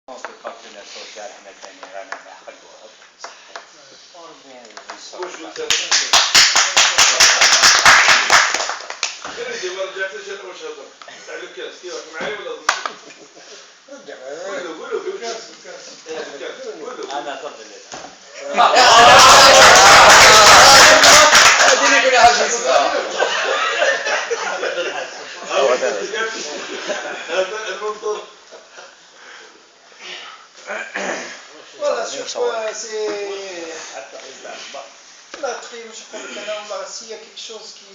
في البارتنير سوسيال حنا ثاني رانا نحققوها واش قلت غير دي ما رجعتش انا واش هضر تاع الكاس كي واحد معايا ولا رجع قولوا في الكاس انا تفضل هذه اللي كنا عايزين نسمعها هذا المنظور Voilà, sur quoi c'est. Là, je crois que là, s'il y a quelque chose qui.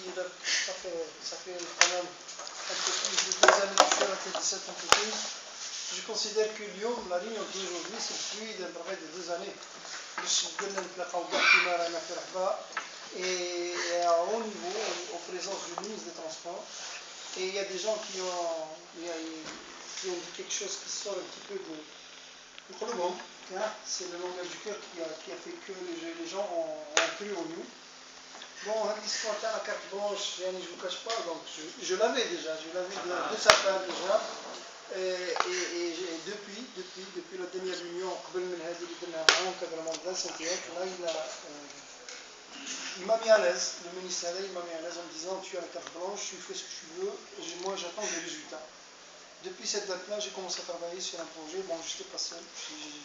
Ça fait quand même un peu plus de 2 années que je suis à la tête de cette entreprise. Je considère que Lyon, la ligne d'aujourd'hui, c'est le fruit d'un travail de 2 années. Et à haut niveau, en présence du ministre des Transports. Et il y a des gens qui ont dit quelque chose qui sort un petit peu de. C'est le langage du cœur qui a fait que les gens ont cru en nous. Bon, l'histoire de la carte blanche, je ne vous cache pas, donc je l'avais déjà, de sa part déjà. Et depuis la dernière réunion, l'encadrement de la SNCF, là, il m'a mis à l'aise, le ministère il m'a mis à l'aise en me disant tu as la carte blanche, tu fais ce que tu veux, et moi j'attends des résultats. Depuis cette date-là, j'ai commencé à travailler sur un projet. Bon, je n'étais pas seul,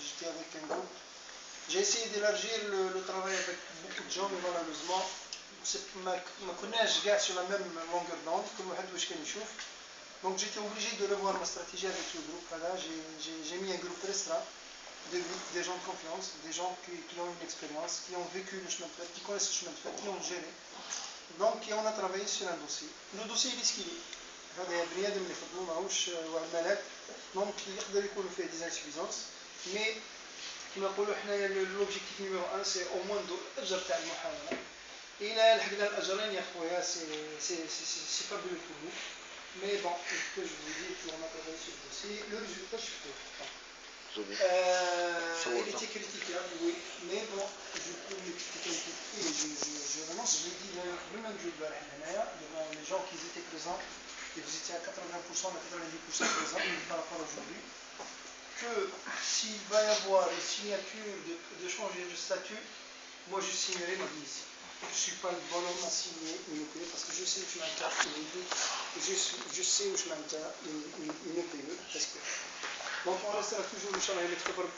j'étais avec un groupe. J'ai essayé d'élargir le travail avec beaucoup de gens, mais malheureusement, ma connaisse, je garde sur la même longueur d'onde, comme donc j'étais obligé de revoir ma stratégie avec le groupe. Voilà, j'ai mis un groupe restreint, des gens de confiance, des gens qui ont une expérience, qui ont vécu le chemin de fer, qui connaissent le chemin de fer, qui ont géré. Donc, on a travaillé sur un dossier. Le dossier, il est ce qu'il est. هذا بنيادم اللي يخدموا ماهوش وعمالات ممكن يقدر يكونوا فيه دي انسفيزونس مي كما نقولوا حنايا لوبجيكتيف نيميرو 1 سي او موان ندور الاجر تاع المحاوله الى لحقنا الاجرين يا خويا سي فابولو pour nous mais bon ce que je vous dis on a travaillé sur le dossier le résultat je fais il était critiqué oui mais bon je peux l'expliquer un peu et je renonce je l'ai dit le même jour devant les gens qui étaient présents et vous étiez à 80% à 90% présents par rapport à aujourd'hui, que s'il va y avoir une signature de changer de statut, moi je signerai ma vie ici. Je ne suis pas le bonhomme à signer une EPE parce que je sais où je m'intéresse, je sais où je m'intéresse une EPE. Donc on restera toujours, Inch'Allah, tant que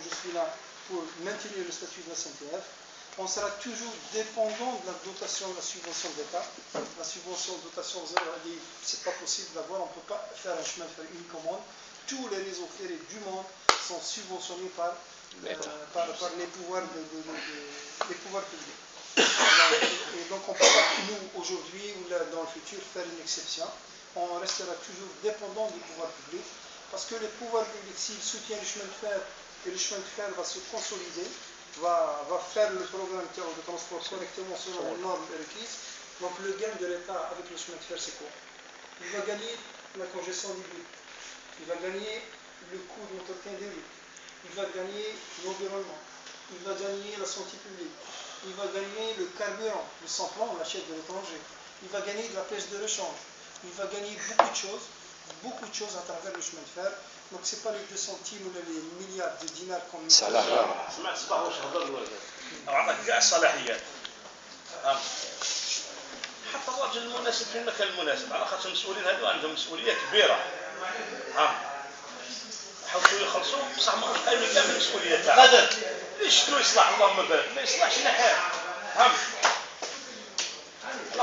je suis là pour maintenir le statut de la SNCF. On sera toujours dépendant de la dotation, de la subvention d'État. La subvention de dotation zéro, c'est pas possible d'avoir, on ne peut pas faire un chemin de fer uniquement. Tous les réseaux ferrés du monde sont subventionnés par les pouvoirs publics. Et donc on peut pas, nous, aujourd'hui ou là, dans le futur, faire une exception. On restera toujours dépendant du pouvoir public. Parce que les pouvoirs publics, s'ils soutiennent le chemin de fer, et le chemin de fer va se consolider, va faire le programme de transport correctement selon les normes requises. Donc le gain de l'État avec le chemin de fer, c'est quoi? Il va gagner la congestion des routes. Il va gagner le coût de l'entretien des routes. Il va gagner l'environnement. Il va gagner la santé publique. Il va gagner le carburant. Le samplon, on l'achète de l'étranger. Il va gagner de la pêche de rechange. Il va gagner beaucoup de choses à travers le chemin de fer. Donc c'est pas les 2 centimes ou les milliards de dinars qu'on met. سمعت صباح واش هضر الوالد عطاك كاع الصلاحيات حتى الراجل المناسب في المكان المناسب على خاطر المسؤولين هذو عندهم مسؤوليه كبيره حاولوا يخلصوا بصح ما قايمين كاع بالمسؤوليه تاعهم غادر ليش شنو يصلح اللهم بارك ما يصلحش نحال على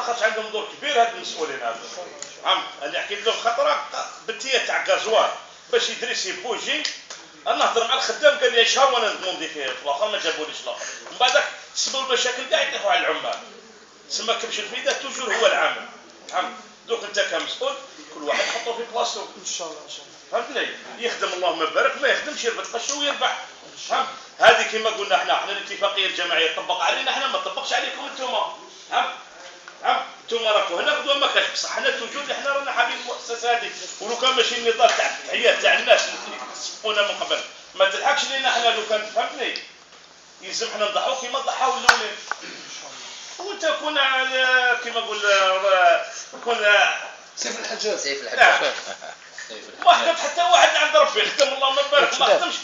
خاطر عندهم دور كبير هاد المسؤولين هذو انا حكيت لهم خطره بنتيه تاع غازوار باش يدرس بوجي انا نهضر مع الخدام قال لي شهر وانا نضموندي فيه في الاخر ما جابوليش الاخر من بعد تسبوا المشاكل كاع يطيحوا على العمال تسمى كبش الفيدا توجور هو العامل دوك انت كمسؤول كل واحد حطه في بلاصتو ان شاء الله فهمتني يخدم اللهم بارك ما يخدمش يربط قشه ويربح هذه كما قلنا احنا الاتفاقيه الجماعيه تطبق علينا احنا ما تطبقش عليكم انتوما انتوما راكم هنا غدوه ما كاش بصح حنا توجور حنا رانا حابين المؤسسه هذه ولو كان ماشي النضال تاع التحيات تاع الناس اللي سبقونا من قبل ما تلحقش لينا حنا لو كان فهمتني يلزم حنا نضحوا كيما ضحاو الاولين وانت كون كيما نقول كون سيف الحجاج ما حكمت حتى واحد عند ربي يخدم اللهم بارك ما خدمش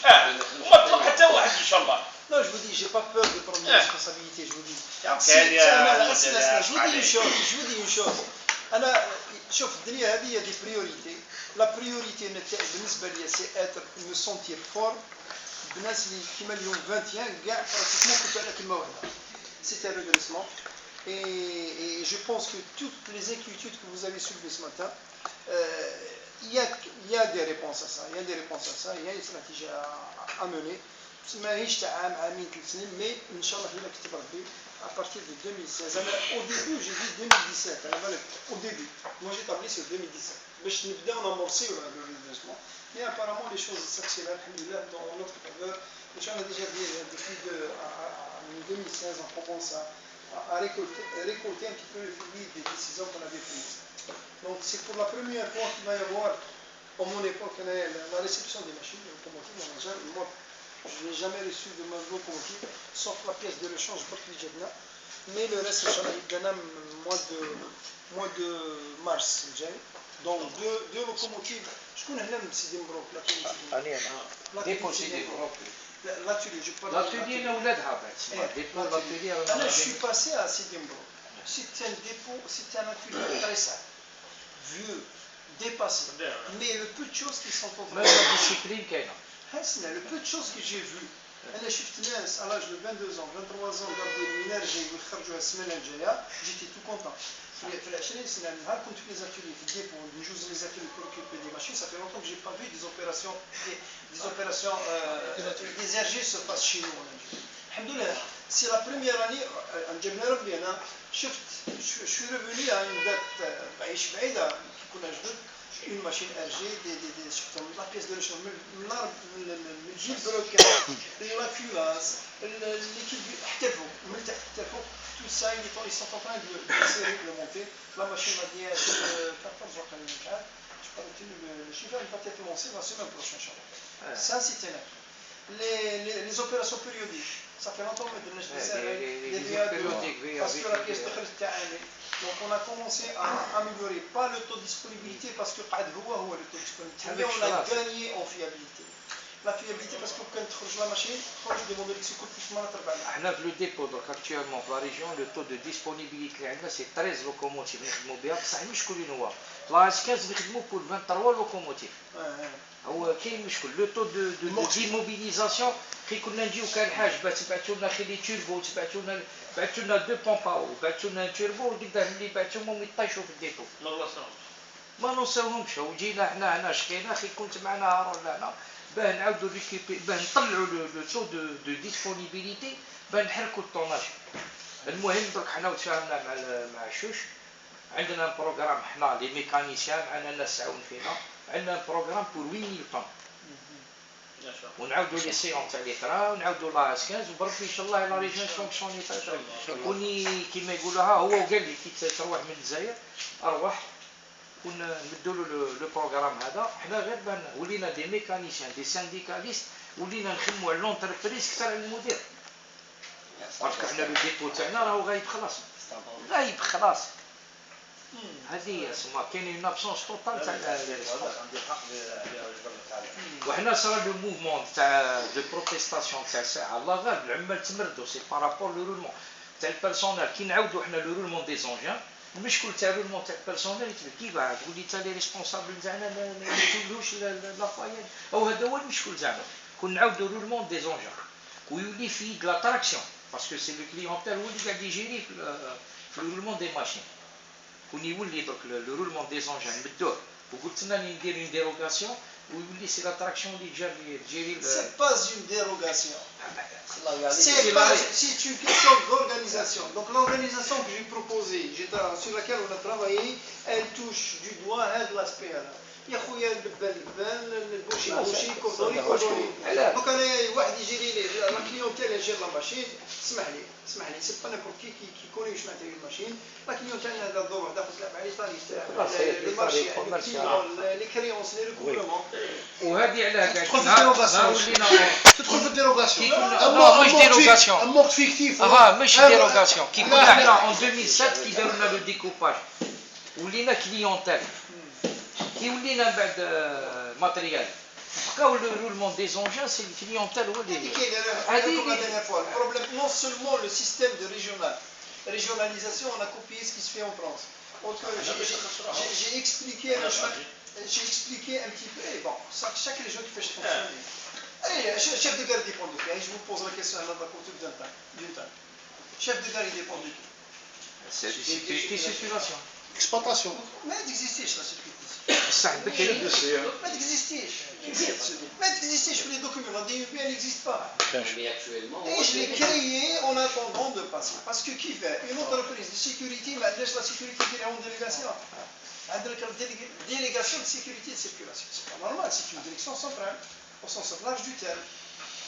وما طلب حتى واحد ان شاء الله. Non, je vous dis, j'ai pas peur de prendre mes responsabilités, je vous dis. Je vous dis une chose. أنا شوف الدنيا هذه دي بريوريتي. لا بريوريتي بالنسبة لي سي être me sentir fort بالناس اللي كيما اليوم 21 كاع براتيكمون كنت على كلمة واحدة. C'est un redressement. Et je pense que toutes les inquiétudes que vous avez soulevées ce matin, il y a des réponses à ça, il y a une stratégie à mener. ماهيش تاع عام عامين 3 سنين مي ان شاء الله الا كتب ربي à partir de 2016 انا au début j'ai dit 2017 انا بالك au début moi j'ai tablé sur 2017 باش نبداو نامورسيو هذا الانفستمون mais apparemment les choses s'accélèrent alhamdoulilah dans notre faveur et j'en ai déjà dit depuis en 2016 on commence à récolter un petit peu le fruit des décisions qu'on avait prises donc c'est pour la première fois qu'il va y avoir à mon époque la réception des machines les locomotives moi je n'ai jamais reçu de ma locomotive, sauf la pièce de rechange mais le reste, Inch'Allah, mois de mars, donc deux locomotives. Je connais même Sidi Mbrouk, l'atelier, je parle l'atelier. Je suis passé à Sidi Mbrouk. C'est un dépôt, c'est un atelier très simple, vieux, dépassé, mais le peu de choses qui sont en train de discipline qu'il y a. le peu de choses que j'ai vues انا شفت ناس à l'âge de 22 ans 23 ans قبل الانرجي ويخرجوا السمانه الجايه جيتي تو كونتون في 20 سنه نهار كنت في لي زاتولي في الديبو نجوز لي زاتولي pour occuper des machines ça fait longtemps que j'ai pas vu des opérations des RG se passent chez nous الحمد لله c'est la première année جبنا ربي انا شفت je suis revenu à une date بعيش بعيده كي كنا جدد une machine RG, la pièce de rechange, le gil bloquant, la culasse, l'équipe du Htefo, tout ça, ils sont en train de serrer, de monter. La machine m'a dit 14 jours, je parle le chiffre va être lancé la semaine prochaine. Ça, c'est un les opérations périodiques, ça fait longtemps que les périodiques, parce que la pièce de rechange, donc on a commencé à améliorer, pas le taux de disponibilité parce que le taux de disponibilité, mais on a gagné en fiabilité. La fiabilité parce que quand tu la machine, quand tu demandes que c'est plus mal à travailler. Le dépôt, donc actuellement dans la région, le taux de disponibilité c'est 13 locomotives. Ça مش كل نوع. La S15 بيخدموا pour 23 locomotives. هو كاين مشكل لو تو دو ديموبيليزاسيون كي كنا نجيو كان حاج تبعتوا لنا خلي توربو بعثوا لنا دو بومباو بعثوا لنا توربو وقدام اللي بعثوهم هما يطيشوا في الديبو ما نوصلهمش وجينا حنا شكينا اخي كنت معنا هارون لهنا باه نعاودوا باه نطلعوا لو تو دو ديسبونيبيليتي باه نحركوا الطوناج المهم درك حنا وتفاهمنا مع الشوش عندنا بروغرام حنا لي ميكانيسيان معنا ناس تعاون فينا عندنا بروغرام بور 8000 طن ونعاودوا لي سيون تاع لي ترا ونعاودوا لا اس 15 وبربي ان شاء الله لا ريجون فونكسيوني كوني كيما يقولها هو قال لي كي تروح من الجزائر ارواح ونمدوا له لو بروغرام هذا حنا غير بان ولينا دي ميكانيسيان دي سانديكاليست ولينا نخدموا على لونتربريز اكثر على المدير باسكو حنا لو ديبو تاعنا راهو غايب خلاص هذه اسمها كاين اون ابسونس توتال تاع لي وحنا صرا لو موفمون تاع دو بروتيستاسيون تاع ساعه الله غالب العمال تمردوا سي بارابور لو رولمون تاع البيرسونيل كي نعاودوا حنا لو رولمون دي زونجان المشكل تاع رولمون تاع البيرسونيل كيف تقول لي تاع لي ريسبونسابل تاعنا ما يديروش لافايات او هذا هو المشكل تاعنا كون نعاودوا رولمون دي زونجان ويولي في لا تراكسيون باسكو سي لو كليونتيل هو اللي قاعد يجيري في الرولمون دي ماشين كون يولي دوك لو رولمون دي زونجان نبدوه وقلت لنا ندير اون ديروغاسيون ويولي سي لا تراكسيون اللي تجيري سي با اون ديروغاسيون c'est une question d'organisation. Donc l'organisation que j'ai proposée, sur laquelle on a travaillé, elle touche du doigt l'aspect-là. يا خويا اللبان البوشي كوردوني دونك انا واحد يجي لي لا كليونتيل يجي لا ماشين اسمح لي سي با نيبورت كي كوني واش معناتها الماشين لا كليونتيل هذا الدور وحده تلعب عليه طالي لي مارشي لي كريونس لي ريكوفرمون وهذه علاه تدخل في الديروغاسيون مش ديروغاسيون امورت فيكتيف مش ديروغاسيون كي كنا حنا ان 2007 كي داروا لنا لو ديكوباج ولينا كليونتيل كي ولينا من بعد ماتريال بقاو le roulement des engins c'est une clientèle هو اللي Le problème, non seulement le système de régionalisation, on a copié ce qui se fait en France. J'ai expliqué un petit peu, et bon, chaque région qui fait fonctionner. Allez, chef de gare dépend de qui? Je vous pose la question à notre côté d'une table. Chef de gare, il dépend de qui? C'est sécurité circulation. Exploitation. ما تكزيستيش لا سيكوريتي بصح بكري ما تكزيستيش ما تكزيستيش في لي دوكيومون لا دي بي n'existe pas. Et je l'ai créé en attendant de passer. Parce que qui fait une entreprise de sécurité, mais laisse la sécurité qui est en délégation. Une délégation de sécurité de circulation. C'est pas normal, c'est une direction centrale, au sens large du terme.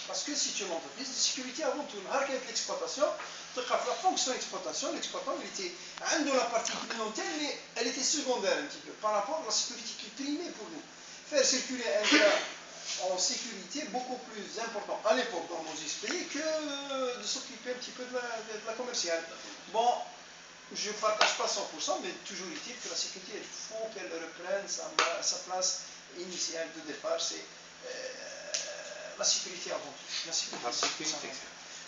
Parce que si tu es une entreprise de sécurité avant tout, l'exploitation, la fonction d'exploitation, l'exploitant, il était dans la partie clientèle, mais elle était secondaire un petit peu par rapport à la sécurité qui primait pour nous. Faire circuler un gars en sécurité beaucoup plus important à l'époque dans nos esprits que de s'occuper un petit peu de la commerciale. Bon, je ne partage pas 100%, mais toujours est-il que la sécurité, il faut qu'elle reprenne sa place initiale de départ. C'est la sécurité avant tout. La sécurité.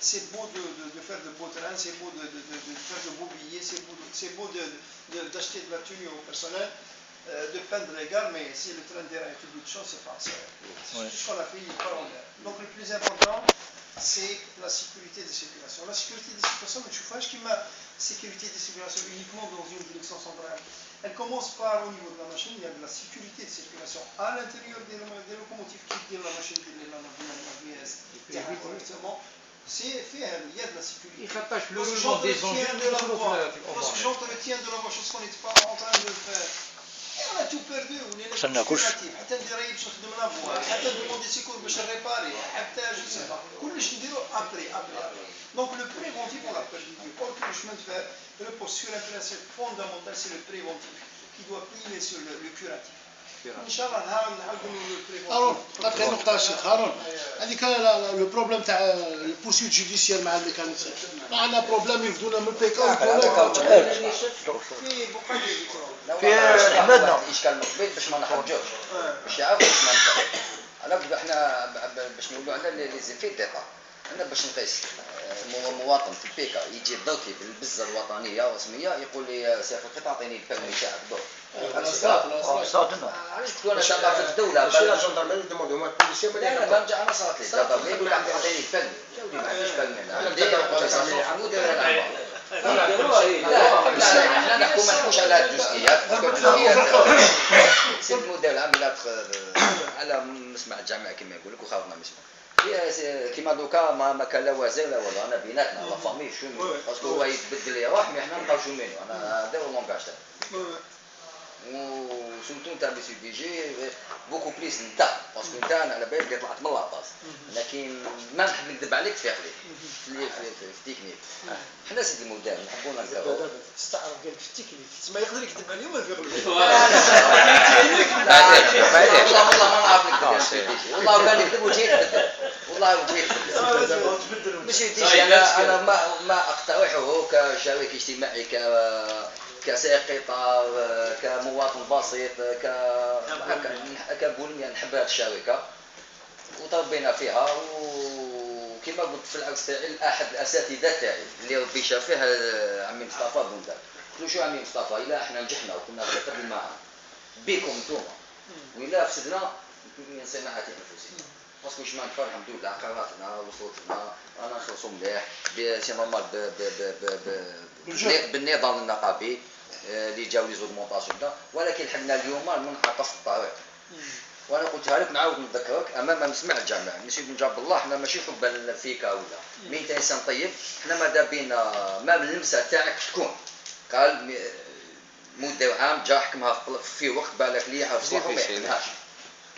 C'est beau de faire de beaux terrains, c'est beau de faire de beaux billets, c'est beau d'acheter de la tenue au personnel, de peindre les gares, mais si le train d'air est toute autre chose, c'est pas. Tout ce qu'on a fait, il n'est pas en l'air. Donc le plus important, c'est la sécurité de circulation. La sécurité de circulation, le chauffage qui m'a sécurité de circulation uniquement dans une direction centrale. Elle commence par au niveau de la machine, il y a de la sécurité de circulation à l'intérieur des locomotives qui tiennent la machine de la correctement. C'est fait, il y a de la sécurité. le roulement des engins Lorsque j'entretiens de la voie, chose qu'on n'est pas en train de faire. Et on a tout perdu. خلنا كلش. حتى ندير باش نخدم لا فوا، حتى ندوموندي سيكور باش نريباري، حتى جو سي با، كلش نديرو ابري. Donc le préventif on l'a perdu. Or que le chemin de fer repose sur un principe fondamental, c'est le préventif qui doit primer sur le curatif. Inch'Allah نهار نعاودو le هارون préventif. قالت لي نقطة الشيخ هارون هذيك لو بروبليم تاع البورسيوت جوديسيال مع الميكانيسيان ما عندنا بروبليم يفدونا من البيكا ويقولوا في بقايا في حمدنا اشكال مقبل باش ما نخرجوش باش يعرفوا باش ما نخرجوش على احنا باش نقولوا على لي زيفي ديتا انا باش نقيس مواطن في البيكا يجي دوكي بالبزه الوطنيه الرسميه يقول لي سي القطع اعطيني البيرمي تاعك دوك علاش تقول انا شغال في الدوله ماشي لا جندرمري دوموندو ما البوليسيه لا لا برجع انا صارت لي الجندرمري يقول لك اعطيني البيرمي جاودي ما عنديش بيرمي لا احنا نحكوا ما نحكوش على الجزئيات سي المدير العام على مسمع الجامعه كما يقول لك وخاونا مسمع كيما دوكا ما كان لا وزير لا والو انا بيناتنا لا فامي شومي باسكو هو يتبدل يروح مي حنا نبقاو شومينو انا هذا هو اللونغاج تاعي وسورتو نتا بي سي دي جي بوكو بليس نتا باسكو نتا انا على بالي طلعت من لاباس لكن ما نحب نكذب عليك في عقلي في التكنيك حنا سيدي المدير نحبونا نكرهو استعرف قال في التكنيك ما يقدر يكذب عليهم ما يقدر والله ما نعرف نكذب والله كان يكذب وجهي يتبدل والله وجهي يتبدل مش يجي انا ما اقترحه كشريك اجتماعي كساقطة كمواطن بسيط كبولمية نحب هذه الشركة وتربينا فيها وكما قلت في العكس تاعي احد الاساتذه تاعي اللي ربي شاف فيه عمي مصطفى بوندار قلت له شو عمي مصطفى الا احنا نجحنا وكنا نخدم معاه بكم نتوما وإلا فسدنا من صناعة انفسنا باسكو واش ما نفع الحمد لله قراراتنا وصلت لنا انا نخلصوا مليح سي نورمال بالنظام النقابي اللي جاو لي زوغمونطاسيون ولكن حنا اليوم منعطف الطريق وانا قلتها لك نعاود نذكرك امام مسمع الجامع ماشي نجاب الله حنا ماشي حبا فيك ولا مي انت انسان طيب حنا ماذا بينا ما اللمسه تاعك تكون قال مدة عام جا حكمها في وقت بالك لي يعرف صلاحه ما يحكمهاش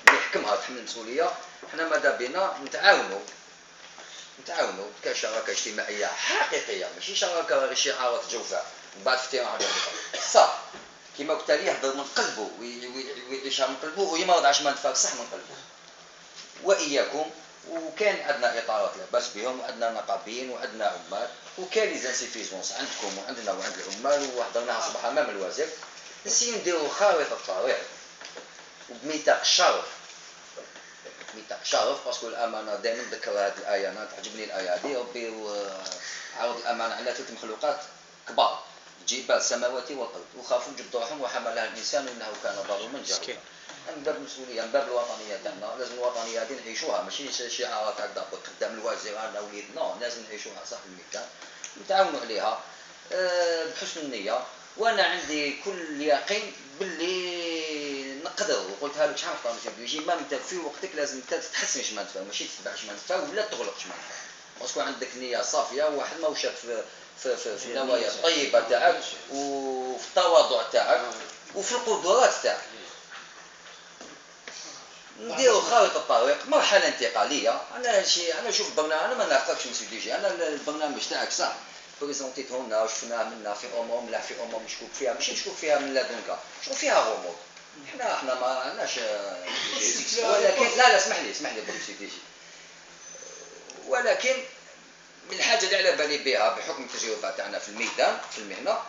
يحكمها تحمل المسؤوليه حنا ماذا بينا نتعاونوا كشراكه اجتماعيه حقيقيه ماشي شراكه شعارات جوفاء وبعد فتيره على صح كما قلت لي يهضر من قلبه ويعيشها من قلبه ويمرض عاش ما نتفاك صح من قلبه واياكم وكان عندنا اطارات لاباس بهم وعندنا نقابيين وعندنا عمال وكان لي زانسيفيزونس عندكم وعندنا وعند العمال وحضرناها صباح امام الوزير نسيو نديروا خارطه الطريق وبميثاق الشرف التحمي تاع شرف باسكو الامانه دائما نذكر هذه الايه، انا تعجبني الايه هذه. ربي عرض الامانه على 3 مخلوقات كبار، الجبال السماوات والارض، وخافوا جدرهم وحملها الانسان انه كان ظلوما جهولا. من باب المسؤوليه، من باب الوطنيه تاعنا، لازم الوطنيه هذه نعيشوها، ماشي شعارات هكذا قدام الوزير انا وليد، نو، لازم نعيشوها صح في الميدان، نتعاونوا عليها بحسن النيه. وانا عندي كل يقين باللي نقدر، وقلتها لك شحال من مره، يجي ما انت في وقتك لازم انت تحسن شمال تفاهم، ماشي تتبع شمال تفاهم ولا تغلق شمال تفاهم، باسكو عندك نيه صافيه، واحد ما وشك في النوايا الطيبه تاعك وفي التواضع تاعك وفي القدرات تاعك. نديروا خارطه الطريق، مرحله انتقاليه. انا نشوف برنامج، انا ما نافقش مسيو دي جي، انا البرنامج تاعك صح بريزونتيته لنا وشفناه منا في امور ملاح، في امور مشكوك فيها، ماشي مشكوك فيها من لدنك، شوف فيها غموض. احنا ما عندناش، ولكن لا اسمح لي مسيو دي جي، ولكن من الحاجه اللي على بالي بها بحكم التجربه تاعنا في الميدان في المهنه،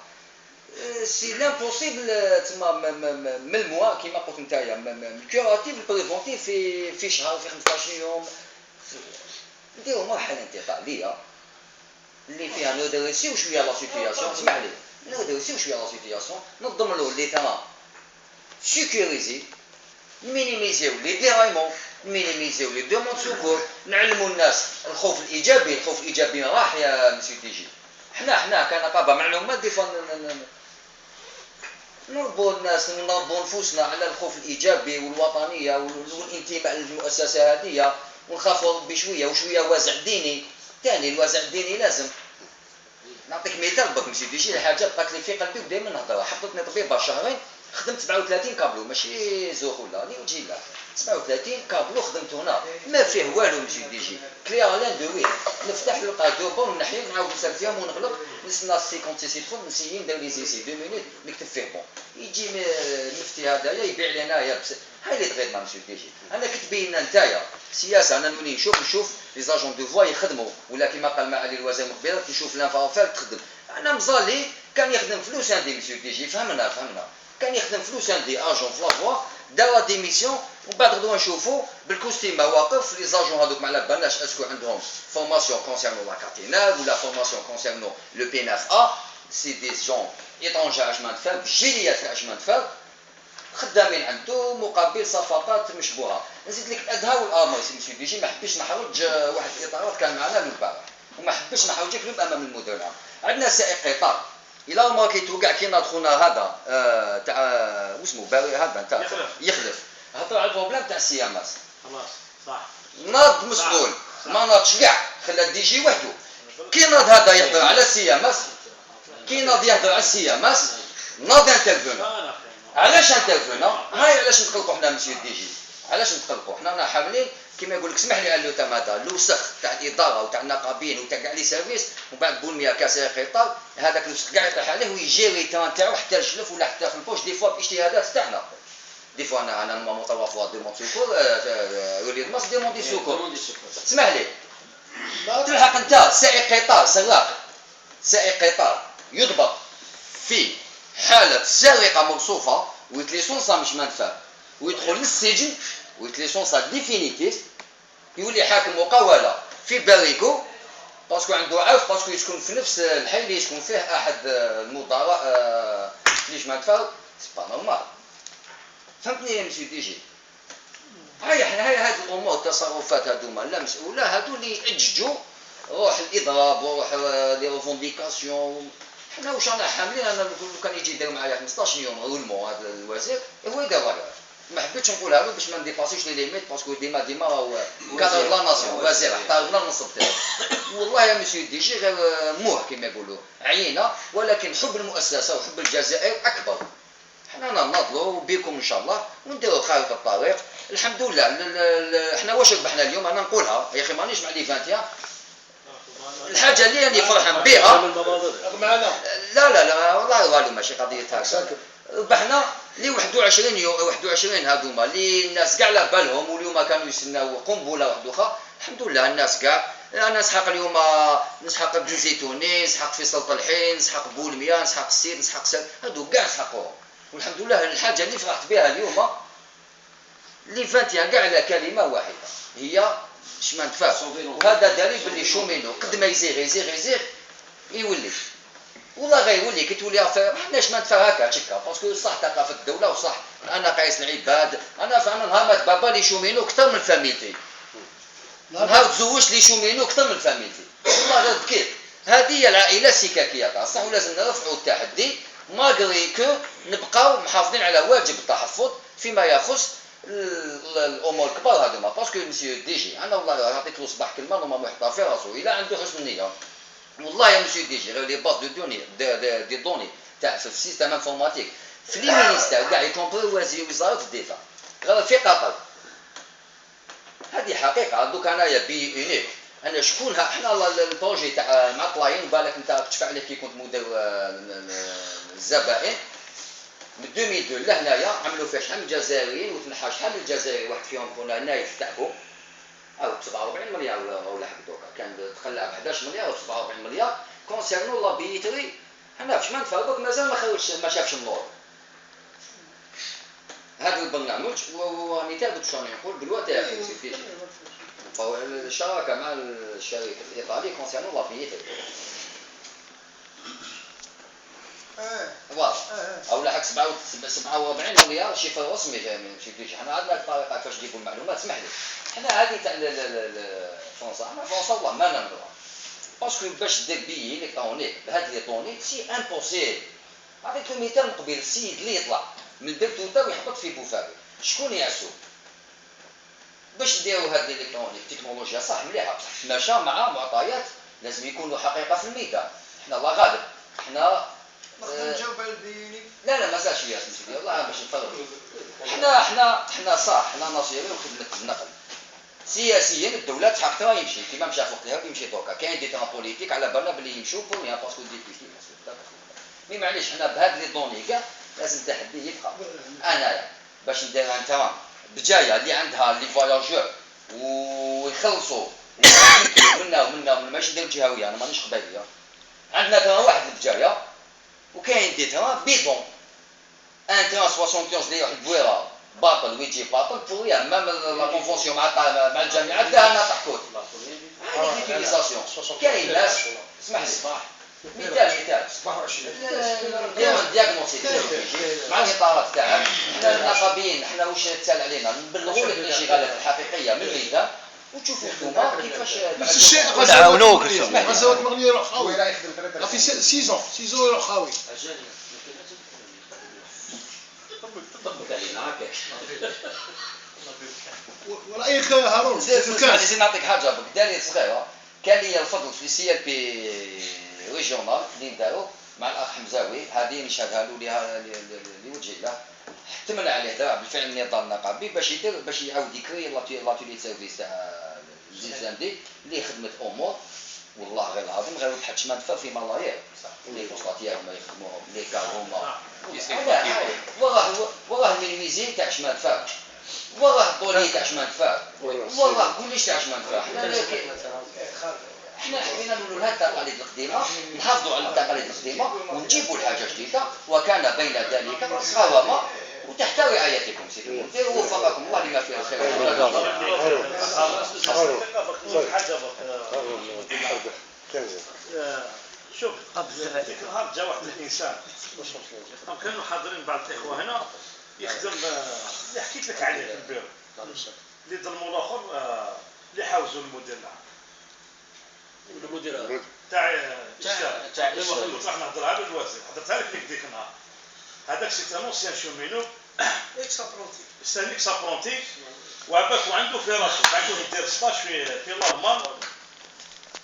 سي لامبوسيبل تما من الموا كيما قلت نتايا، الكيوراتيف البريفونتيف في شهر، في 15 يوم، نديرو مرحله انتقاليه اللي فيها ندرسيو شويه لا سيتياسيون. اسمح لي ندرسيو شويه لا سيتياسيون، نضمنوا لي تما سيكوريزي، نمينيميزيو لي ديرايمون، نمينيميزيو لي دوموند سوكور، نعلموا الناس الخوف الايجابي راح يا مسيو تي جي. حنا كنقابه معلومات دي فوا نربوا الناس، نربوا نفوسنا على الخوف الايجابي والوطنيه والانتماء للمؤسسه هذه، ونخافوا ربي شويه وشويه وازع ديني. ثاني الوازع الديني لازم نعطيك مثال برك مسيو دي جي، حاجه بقات لي في قلبي ودائما نهضرها. حطتني طبيبه شهرين، خدمت 37 كابلو، ماشي زوخ ولا لي وجهي لا، 37 كابلو خدمت هنا، ما فيه والو مسيو دي جي. كليرالان دو وي، نفتح نلقى دوبا ونحيي نعاود نسال فيهم ونغلق، نستنى 56 سيكوند نسيي ندير لي زيسي 2 مينوت نكتب فيه بون، يجي المفتي هذايا يبيع لنا يا هاي لي تريتمون مسيو دي جي. انا كتبين لنا نتايا سياسه، انا ملي نشوف لي زاجون دو فوا يخدموا، ولا كيما قال معالي الوزير مقبله نشوف لانفافال تخدم. انا مزالي كان يخدم فلوس عندي مسيو دي جي، فهمنا كان يخدم فلوس عندي اجون في لافوا، دار ديميسيون، ومن بعد غدوه نشوفوا بالكوستيم واقف. لي زاجون هذوك ما على بالناش اسكو عندهم فورماسيون كونسيرنو لا كاتينال ولا فورماسيون كونسيرنو لو بي 9 ا، سي دي جون ايطونجا عشمان فال بجيليات عشمان فال، خدامين عنده مقابل صفقات مشبوهه. نزيد لك الادهى والامر سي مسيو دي جي، ما حبيتش نحرج واحد الاطارات كان معنا البارح، وما حبيتش نحرجك امام المدير العام. عندنا سائق قطار الى ماركيتو كاع كي نادخلنا هذا تاع واسمو باري هذا تاع يخلف، هضر على البروبليم تاع السياماس. خلاص صح، ناض مسؤول ما ناضش كاع، خلى الدي جي وحده. كي ناض هذا يهضر على السياماس، كي ناض يهضر على السياماس، ناض انترفينا. علاش انترفينا؟ هاي علاش نتقلقوا حنا مسيو دي جي، علاش نتقلقوا حنا حاملين كيما يقول لك اسمح لي على اللوتام هذا الوسخ تاع الاداره وتاع النقابين وتاع كاع لي سيرفيس، ومن بعد بولميا كاسير قطار هذاك الوسخ كاع يطيح عليه ويجيري تاع نتاعو حتى الشلف ولا حتى في البوش دي فوا باجتهادات تاعنا. دي فوا انا مطوع ديمون سوكور وليد مصر ديموندي سوكور. اسمح لي تلحق انت سائق قطار سائق قطار يضبط في حالة سرقة موصوفة ويتليسونسا مش منفى ويدخل للسجن ويتليسونسا ديفينيتيف، يولي حاكم مقاولة في باريكو باسكو عنده عرف، باسكو يسكن في نفس الحي اللي يسكن فيه احد المدراء ليش منفى. سي با نورمال، فهمتني يا مسيو دي جي؟ هاي هاد الامور التصرفات هادوما لا مسؤوله، هادو اللي يأججوا روح الاضراب وروح لي ريفونديكاسيون. حنا واش رانا حاملين؟ انا لو كان يجي يدير معايا 15 يوم رولمون هذا الوزير هو يدير معايا، ما حبيتش نقولها له باش ما نديباسيش لي ليميت، باسكو ديما راهو كادر لا ناسيون وزير احترمنا النصب تاعو. والله يا مسيو دي جي غير موح كما يقولوا عينا، ولكن حب المؤسسه وحب الجزائر اكبر. حنا نناضلوا بكم ان شاء الله ونديروا خارطه الطريق. الحمد لله حنا واش ربحنا اليوم؟ انا نقولها يا اخي مانيش مع لي 21. الحاجه اللي راني فرحان بها لا والله والو ماشي قضيه هكا، ربحنا لي 21 يوم 21 هذوما اللي الناس كاع على بالهم، واليوم كانوا يستناو قنبله واحده اخرى. الحمد لله الناس كاع، انا نسحق اليوم نسحق بن زيتوني، نسحق فيصل طلحين، نسحق بولميا، نسحق السيد، نسحق هادو كاع نسحقوهم. والحمد لله الحاجه اللي فرحت بها اليوم اللي 21 كاع على كلمه واحده هي شمان تفاهم. وهذا دليل باللي شومينو قد ما يزيغ يولي والله غيولي كي تولي حناش ما ندفع هكا تشكا باسكو صح ثقافه الدوله وصح انا قايس العباد انا فانا نهار مات بابا لي شومينو اكثر من فاميلتي نهار تزوجت لي شومينو اكثر من فاميلتي والله غير كيف هذه هي العائله السكاكيه صح ولازم نرفعوا التحدي ماغري كو نبقاو محافظين على واجب التحفظ فيما يخص الامور الكبار هذوما باسكو مسيو دي جي انا والله عطيت له صباح كلمه نورمالمون يحطها في راسو الا عنده حسن النيه والله يا مسيو دي جي غير لي باز دو دوني دي دوني تاع في السيستم انفورماتيك في لي مينيستير كاع يكومبري وزاره الدفاع غير في قطر هذه حقيقه دوك انايا بي اونيك انا شكون احنا البروجي تاع مع طلاين بالك انت تشفع عليه كي كنت مدير الزبائن من 2002 لهنايا عملوا فيها شحال من الجزائريين وتنحى شحال من الجزائري واحد فيهم كنا نايف تعبوا او 47 مليار ولا حق دوكا كان تخلى ب 11 مليار و 47 مليار كونسيرنو لا بيتري حنا فاش ما نفرقوك مازال ما شافش النور هذا البرنامج وراني تعبت شنو نقول بالوقت يا اخي فيه الشراكه مع الشريك الايطالي كونسيرنو لا بيتري واضح او لحق 47 مليار شيء رسمي جاي من شي ديش حنا عندنا طريقه كيفاش نجيبوا المعلومات اسمح لي حنا هذه تاع فرنسا حنا فرنسا والله ما نمدوها باسكو باش دير بيي الكترونيك بهاد لي طوني سي امبوسيبل عطيتكم مثال قبل السيد اللي يطلع من الباب توتا ويحبط في بوفاري شكون يعسو باش نديروا هاد الالكترونيك تكنولوجيا صح مليحه ماشى مع معطيات لازم يكونوا حقيقه في الميدان حنا الله غالب حنا نجاوب على البياني لا مازال شويه سمسيدي والله باش نفرق حنا صح حنا ناصيرين وخدمه النقل سياسيا الدوله حقها يمشي كيما مشى في وقتها يمشي دوكا كاين دي تران بوليتيك على بالنا بلي يمشوا بور ريان باسكو ديبيتي مي معليش حنا بهاد لي دوني كاع لازم تحدي يبقى انايا باش ندير ان تران بجايه اللي عندها لي فواياجور ويخلصوا منا ماشي ندير جهويه انا مانيش قبايليه عندنا تران واحد البجايه وكاين دي تران بيدون ان تران 71 اللي واحد البويره باطل ويجي باطل بوريا مام لا كونفونسيون مع الجامعات داها ناطح كود هذه ليتيليزاسيون كاين ناس اسمح لي مثال 27 دياغنوستيك مع الاطارات تاعك حنا النقابيين حنا واش تسال علينا نبلغوا لك الاشغالات الحقيقيه من الميدان وتشوفوا انتم كيفاش نفس الشيء نعاونوك غزوات مغنيه يروح خاوي في 6 يروح خاوي طبق علينا هكاك ورايك هارون زين نعطيك حاجه بدالي صغيره كان لي الفضل في سي ال بي ريجيونال اللي داروا مع الاخ حمزاوي هذه نشهدها له لوجه الله احتمل عليه دابا بالفعل النظام النقابي باش يعاود يكري لاتولي سيرفيس تاع الزنزاندي اللي خدمت امور والله غير العظيم غير بحال شمان تفا في ملايير لي كونستاتير هما يخدموا لي كار هما وراه المينيميزي تاع شمان تفا وراه الطولي تاع شمان تفا وراه كلش تاع شمان تفا حنا حبينا نقولوا هذه التقاليد القديمه نحافظوا على التقاليد القديمه ونجيبوا الحاجه جديده وكان بين ذلك صوامه وتحت رعايتكم سيدي المدير ووفقكم الله لما فيه الخير. شوف ذيك النهار جا واحد الانسان كانوا حاضرين بعض الاخوه هنا يخدم اللي حكيت لك عليه في البيرو اللي ظلموا الاخر اللي حاوزوا المدير المدير تاع المخلوق راح نهضرها على الوزير هضرتها لك ديك النهار هذاك سي ان اونسيان شومينو اكس ابرونتي وعباك وعنده في راسو عنده يدير ستاج في الالمان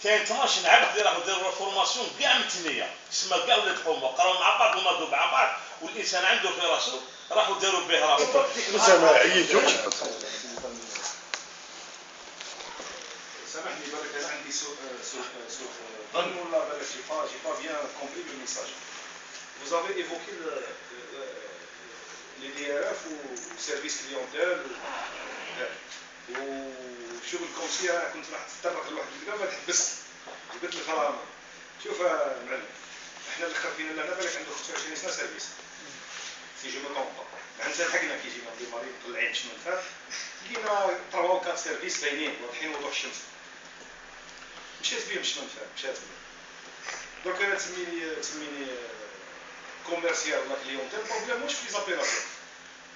كاين 12 عام يديروا فورماسيون كاع متنيه اسمها كاع ولاد حومه قراو مع بعض وناضوا مع بعض والانسان عنده في راسو راحوا داروا به راسو سامحني بالك انا عندي سؤال ولا بالك j'ai pas bien compris le message. Vous avez évoqué les DRF ou service clientèle وشغل كونسيا كنت راح تتطرق لواحد الكلام ما تحبس قلت الغرامه. شوف معلم احنا الاخر فينا لنا بالك عنده 25 سنه سيرفيس سي جو مو طون معناتها لحقنا كي جينا دي مريض طلعين باش من فات لقينا 3 و 4 سيرفيس باينين واضحين وضوح الشمس مشات بيهم باش من فات مشات بيهم درك انا تسميني كوميرسيال ولا كليونتيل البروبليم واش في ليزابيلاسيون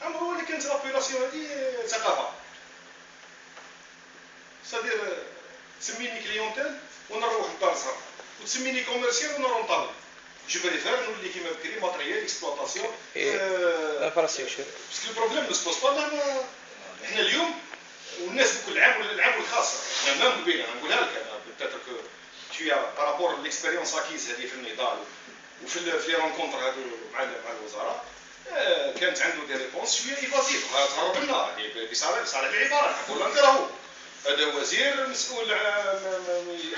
عمرو اللي كانت لابيلاسيون هادي ثقافه سادير تسميني كليونتيل وانا نروح للدار الزهر وتسميني كوميرسيال وانا رونطابل جو بريفير نولي كيما بكري ماتريال اكسبلوطاسيون انفراستركتور باسكو البروبليم نو سبوز با حنا اليوم والناس بكل العام والخاصه يعني مام قبيله نقولها لك انا بيتيتر كو شويه بارابور ليكسبيريونس اكيز هذه في النضال وفي لي رونكونتر هادو مع الوزراء كانت عنده دي ريبونس شويه ايفازيف تهرب لنا بصالح العباره نقول انت راهو هذا وزير مسؤول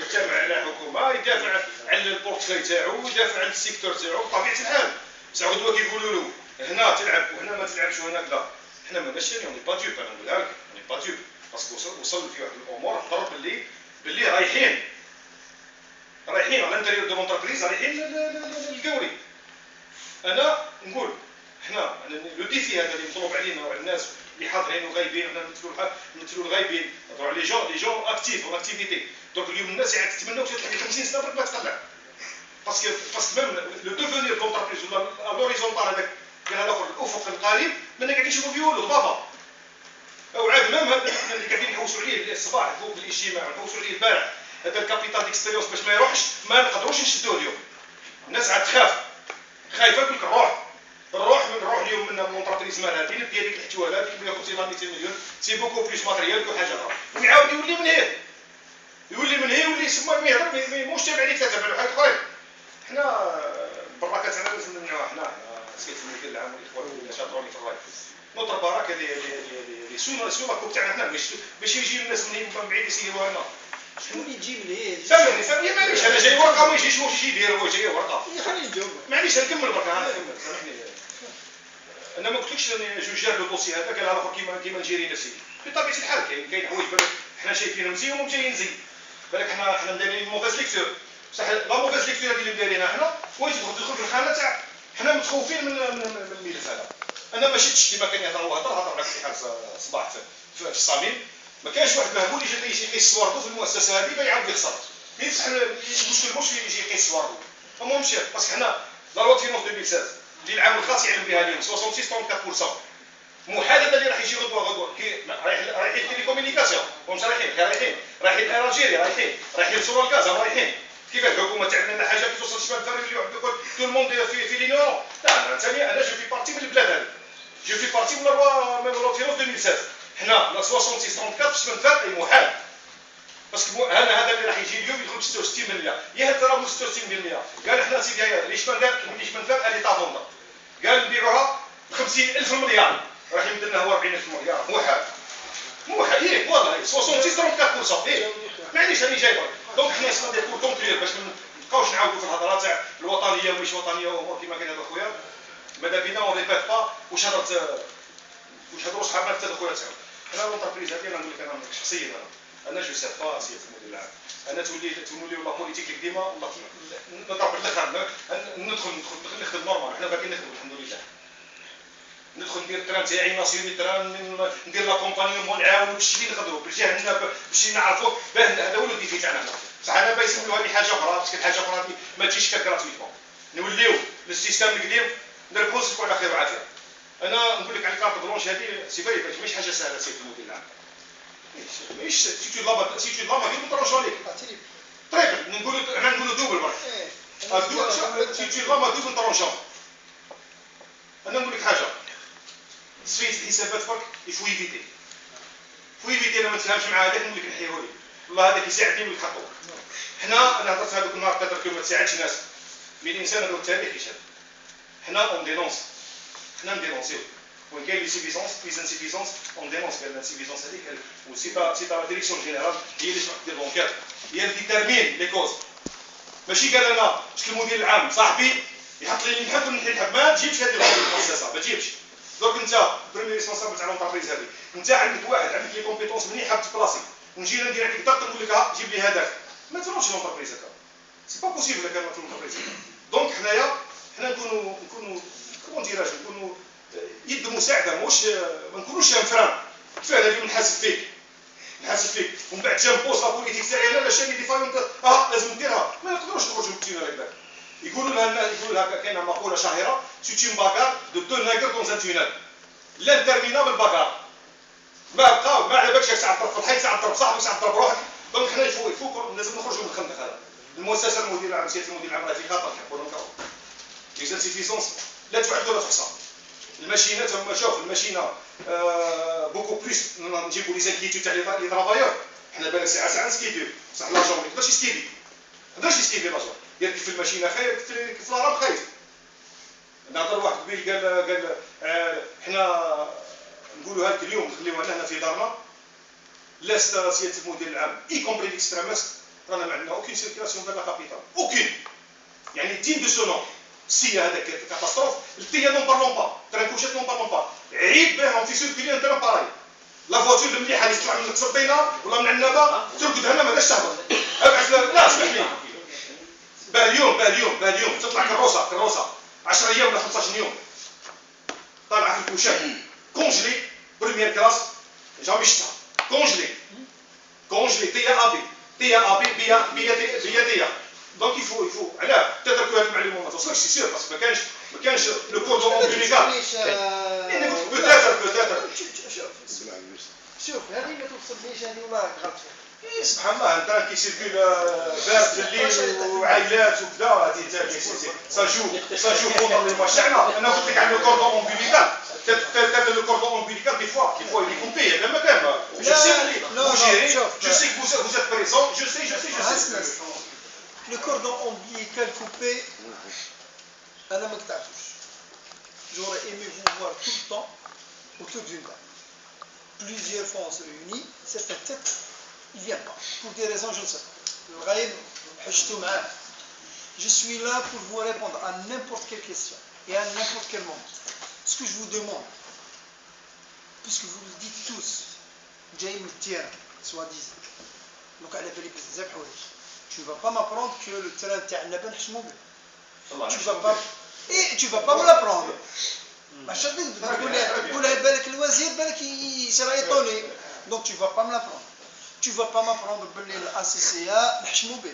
يتابع على الحكومه يدافع على البورتفاي تاعو يدافع على السيكتور تاعو بطبيعه الحال ساعه غدوه كيقولوا له هنا تلعب وهنا ما تلعبش وهناك لا حنا ماناش اوني با تيوب انا نقولها لك اوني با تيوب باسكو وصل في واحد الامور اضطر باللي رايحين على الانتيريور دو لونتربريز رايحين للقوري انا نقول حنا لو ديفي هذا اللي مطلوب علينا وعلى الناس اللي حاضرين وغايبين حنا نمثلوا الغايبين نهضروا على لي جون اكتيف اون اكتيفيتي دونك اليوم الناس يتمناو تطلع 50 سنه برك ما تقلع باسكو ميم لو دوفونير دونتربريز ولا لوريزونتال هذاك كاين هذاك الافق القريب منا قاعدين نشوفوا فيولو بابا او عاد ميم هذا اللي قاعدين نحوسوا عليه الصباح فوق الاجتماع نحوسوا عليه البارح هذا الكابيتال ديكسبيريونس باش ما يروحش ما نقدروش نشدوه اليوم الناس عاد تخاف خايفه تقول لك نروح اليوم من لونتربريز مال هذه ندي هذيك الاحتوالات اللي ياخذ فيها 200 مليون سي بوكو بليس ماتريال كل حاجه اخرى ويعاود يولي من هنا يولي يسمى ما يهضر موش تابع عليك ثلاثه بحال اخرين حنا البركه تاعنا لازم نمنعوها حنا سيد المدير العام والاخوان اللي شاطروني في الراي نوتر بركه اللي سونا كوب تاعنا حنا باش يجي الناس من بعيد يسيروها لنا شكون اللي يجي من هي؟ سامحني معليش انا جاي ورقه ما يجيش واش يدير هو جاي ورقه خليني نجاوب معليش نكمل برك انا سامحني انا ما قلتلكش جو جار لو دوسي هذا قال الاخر كيما نجيري نفسي بطبيعه الحال كاين حوايج بالك حنا شايفينهم مزيان وهم جايين زين بالك حنا دايرين موفاز ليكتور بصح لا موفاز ليكتور هذه اللي دايرينها حنا واش تدخل في الخانه تاع حنا متخوفين من الملف هذا انا ما شفتش كيما كان يهضر هو هضر معك في حال صباح في الصميم ما كانش واحد مهبول يجي يقيس صورته في المؤسسه هذه بيعاود يخسر بصح المشكل مش يجي يقيس صورته المهم مشى باسكو حنا لا لوا فينونس 2016 اللي العام الخاص يعلم بها اليوم 66 محادثه اللي راح يجي غدوه رايحين تيليكومونيكاسيون ومش رايحين الجيريا رايحين سور الغاز رايحين كيف الحكومه تعمل لنا حاجه كي توصل شباب فريق اللي يقول تو الموند في لينيون لا انا ثاني انا جو في بارتي من البلاد هذه جو في بارتي من لوا فينونس 2016 حنا لا 66 باش منفات اي محال باسكو هذا اللي راح يجي اليوم يدخل 66% يا ترى 66% قال حنا سيدي ليش ما نفهم اللي طافوندا قال نبيعوها ب 50,000 مليار راح يمد لنا هو 40,000 مليار محال ايه والله 66 ايه معليش راني جايبك دونك حنا اسمنا دي بور كونكلير باش ما نبقاوش نعاودوا في الهضره تاع الوطنيه ومش وطنيه وامور كيما قال هذا خويا ماذا بينا اون ريبيت با واش هضروا صحابنا حتى خويا تاعو حنا لونتربريز هذه انا نقول لك انا شخصيا انا جو سي با سي المدير العام انا تولي ولا بوليتيك ديما والله نضرب الاخر ندخل نخدم نورمال حنا باقيين نخدموا الحمد لله ندخل ندير التران تاعي ناسيوني تران ندير لا كومباني ونعاونوا باش نخدموا بالجهه باش نعرفوا باه هذا هو الديفي تاعنا بصح انا باغي يسميوها هذه حاجه اخرى باسكو الحاجه اخرى ما تجيش كغراتويتمون نوليو للسيستم القديم نربوسكو على خير وعافيه انا نقول لك على الكارت بلونش هذه سي فري ماشي حاجه سهله سيد المدير العام ماشي سي تو لابا غير نطرشوا عليك طريق نقولوا دوبل برك سي تو لابا دوبل نطرشوا انا نقول لك حاجه تصفيه الحسابات برك يفو يفيتي انا ما نتفاهمش مع هذاك نقول لك نحيوه لي والله هذاك يساعدني نقول لك حطوه حنا انا هضرت هذوك النهار تذكر ما تساعدش الناس مي الانسان هذا التاريخ يشهد حنا اون دينونس حنا ندينونسيو وين كاين لي سيفيسونس لي انسيفيسونس اون دينونس كاين الانسيفيسونس هذيك وسي تا ديريكسيون جينيرال هي اللي تروح دير لونكيت هي اللي ديتيرمين لي كوز ماشي قال انا باسكو المدير العام صاحبي يحط لي نحب نحب ما تجيبش هذه المؤسسه ما تجيبش دونك انت بريمي ريسبونسابل تاع لونتربريز هذه انت عندك واحد عندك لي كومبيتونس منيحه تبلاصي ونجي ندير عليك ضغط نقول لك ها جيب لي هذاك ما تروحش لونتربريز هكا سي با بوسيبل هكا لونتربريز دونك حنا نكونوا كومون ديراج نكونوا يد مساعده ماهوش ما نكونوش فران كفايه اليوم نحاسب فيك ومن بعد جا بوست لا بوليتيك تاعي انا لا شاني ديفايونت لازم نديرها ما نقدروش نخرجوا من التينه هكذاك يقولوا لها كاينه مقوله شهيره سيتي باكار دو دو ناغر دون ان تونيل لانترمينابل باكار ما بقى ما على بالكش ساعه تضرب في الحيط ساعه تضرب صاحبك ساعه تضرب روحك دونك حنا يفوق لازم نخرجوا من الخندق هذا المؤسسه المدير العام سياده المدير العام راه في خطر كنقولوا لكم ليكزارسيفيسونس لا تعد ولا تحصى الماشينات هما شوف الماشينه بوكو بليس نجيبوا لي زانكيتو تاع لي طرافايور حنا بالك ساعه نسكيبيو بصح لاجون ما يقدرش يسكيبي لاجون يركب في الماشينه خايف في الهرم خايف نهضر واحد قبيل قال حنا نقولوا هذاك اليوم نخليوها هنا في دارنا لا سياده المدير العام اي كومبري ليكستريمست رانا ما عندنا اوكين سيركيلاسيون في لا كابيتال اوكين يعني دين دو سو نون السيه هذاك كاتاستروف التيه نون بارلون با ترانكوشيت نون بارلون با عيب بهم في سيركيلي انت باراي لا فواتور المليحه اللي تطلع من السرطينه ولا من عنابه ترقد هنا ما داش تهبط ابعث لا اسمح لي اليوم تطلع كروسه 10 ايام ولا 15 يوم طالعه في الكوشات كونجلي بريمير كلاس جامي شفتها كونجلي تي ابي بيا دونك يفو علاه تتركوا هذه المعلومه ما توصلش سي سير باسكو ما كانش لو كوردون امبليكال بوتيتر شوف هذه ما توصلنيش هذه ولا غلط فيها سبحان الله انت كيسيركول بارد في الليل وعائلات وكذا هذه تاعي ساجو كونتر لي ماشينا انا قلت لك على لو كوردون امبليكال peut-être le cordon ombilical des fois il est coupé même je sais que vous êtes présent je sais le cordon ombilical coupé انا ما قطعتوش j'aurais aimé vous voir tout le temps autour d'une table plusieurs fois on se réunit certains peut-être ils viennent pas pour des raisons je ne sais pas الغايب حجتو معاه je suis là pour vous répondre à n'importe quelle question et à n'importe quel moment. Ce que je vous demande, puisque vous le dites tous, جاي من التيران soi-disant, donc على بالي بزاف حوايج. Tu vas pas m'apprendre que le terrain تاع النبا نحشمو به. Tu vas pas me l'apprendre. ماشي تقولها بالك الوزير بالك يصير يطوني. Donc tu vas pas me l'apprendre. Tu vas pas m'apprendre باللي الACCA نحشمو به.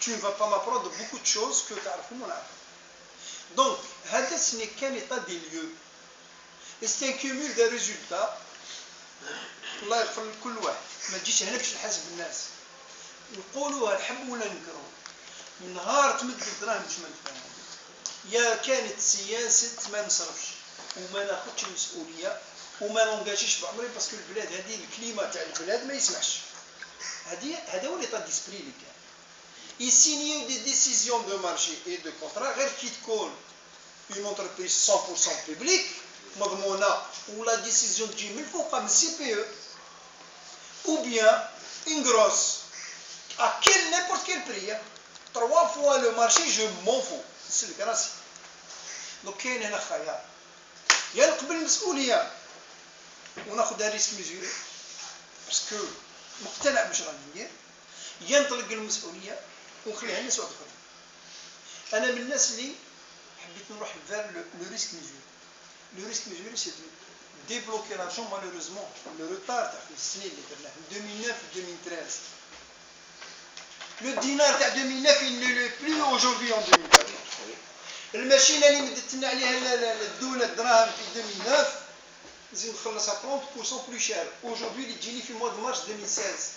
Tu ne vas pas m'apprendre beaucoup de choses que تعرفهم ولا نعرفهم. Donc, ce n'est qu'un état des lieux. Et c'est un cumul de résultats. الله يغفر لكل واحد. ما تجيش هنا باش نحاسب الناس. نقولوها نحبوا ولا نكرهوا. نهار تمد الدراهم باش ما نفهمهم. يا كانت سياسة ما نصرفش وما ناخذش المسؤولية وما نونجاجيش بعمري باسكو البلاد هذه الكليما تاع البلاد ما يسمحش. هذا هو ليطا ديسبري اللي كان. Ils signent des décisions de marché et de contrat, qui تكون une entreprise 100% publique, مضمونة ou la décision تجي من فوق من CPE, ou bien une grosse, à n'importe quel prix, 3 fois le marché, je m'en fous. C'est le cas. Donc كاين هنا خيار. يا نقبل المسؤولية وناخذ ريسك ميزوري باسكو مقتنع باش راني ندير، يا نطلق المسؤولية ونخليها الناس واحد اخرين. انا من الناس اللي حبيت نروح vers le risque mesuré. Le risque mesuré c'est de débloquer l'argent. Malheureusement le retard تاع السنين اللي درناه من 2009 2013 le dinar تاع 2009 il ne l'est plus aujourd'hui en 2014. الماشينه اللي مدت لنا عليها الدوله الدراهم في 2009 نزيد نخلصها 30% plus cher aujourd'hui اللي تجيني في mois de mars 2016.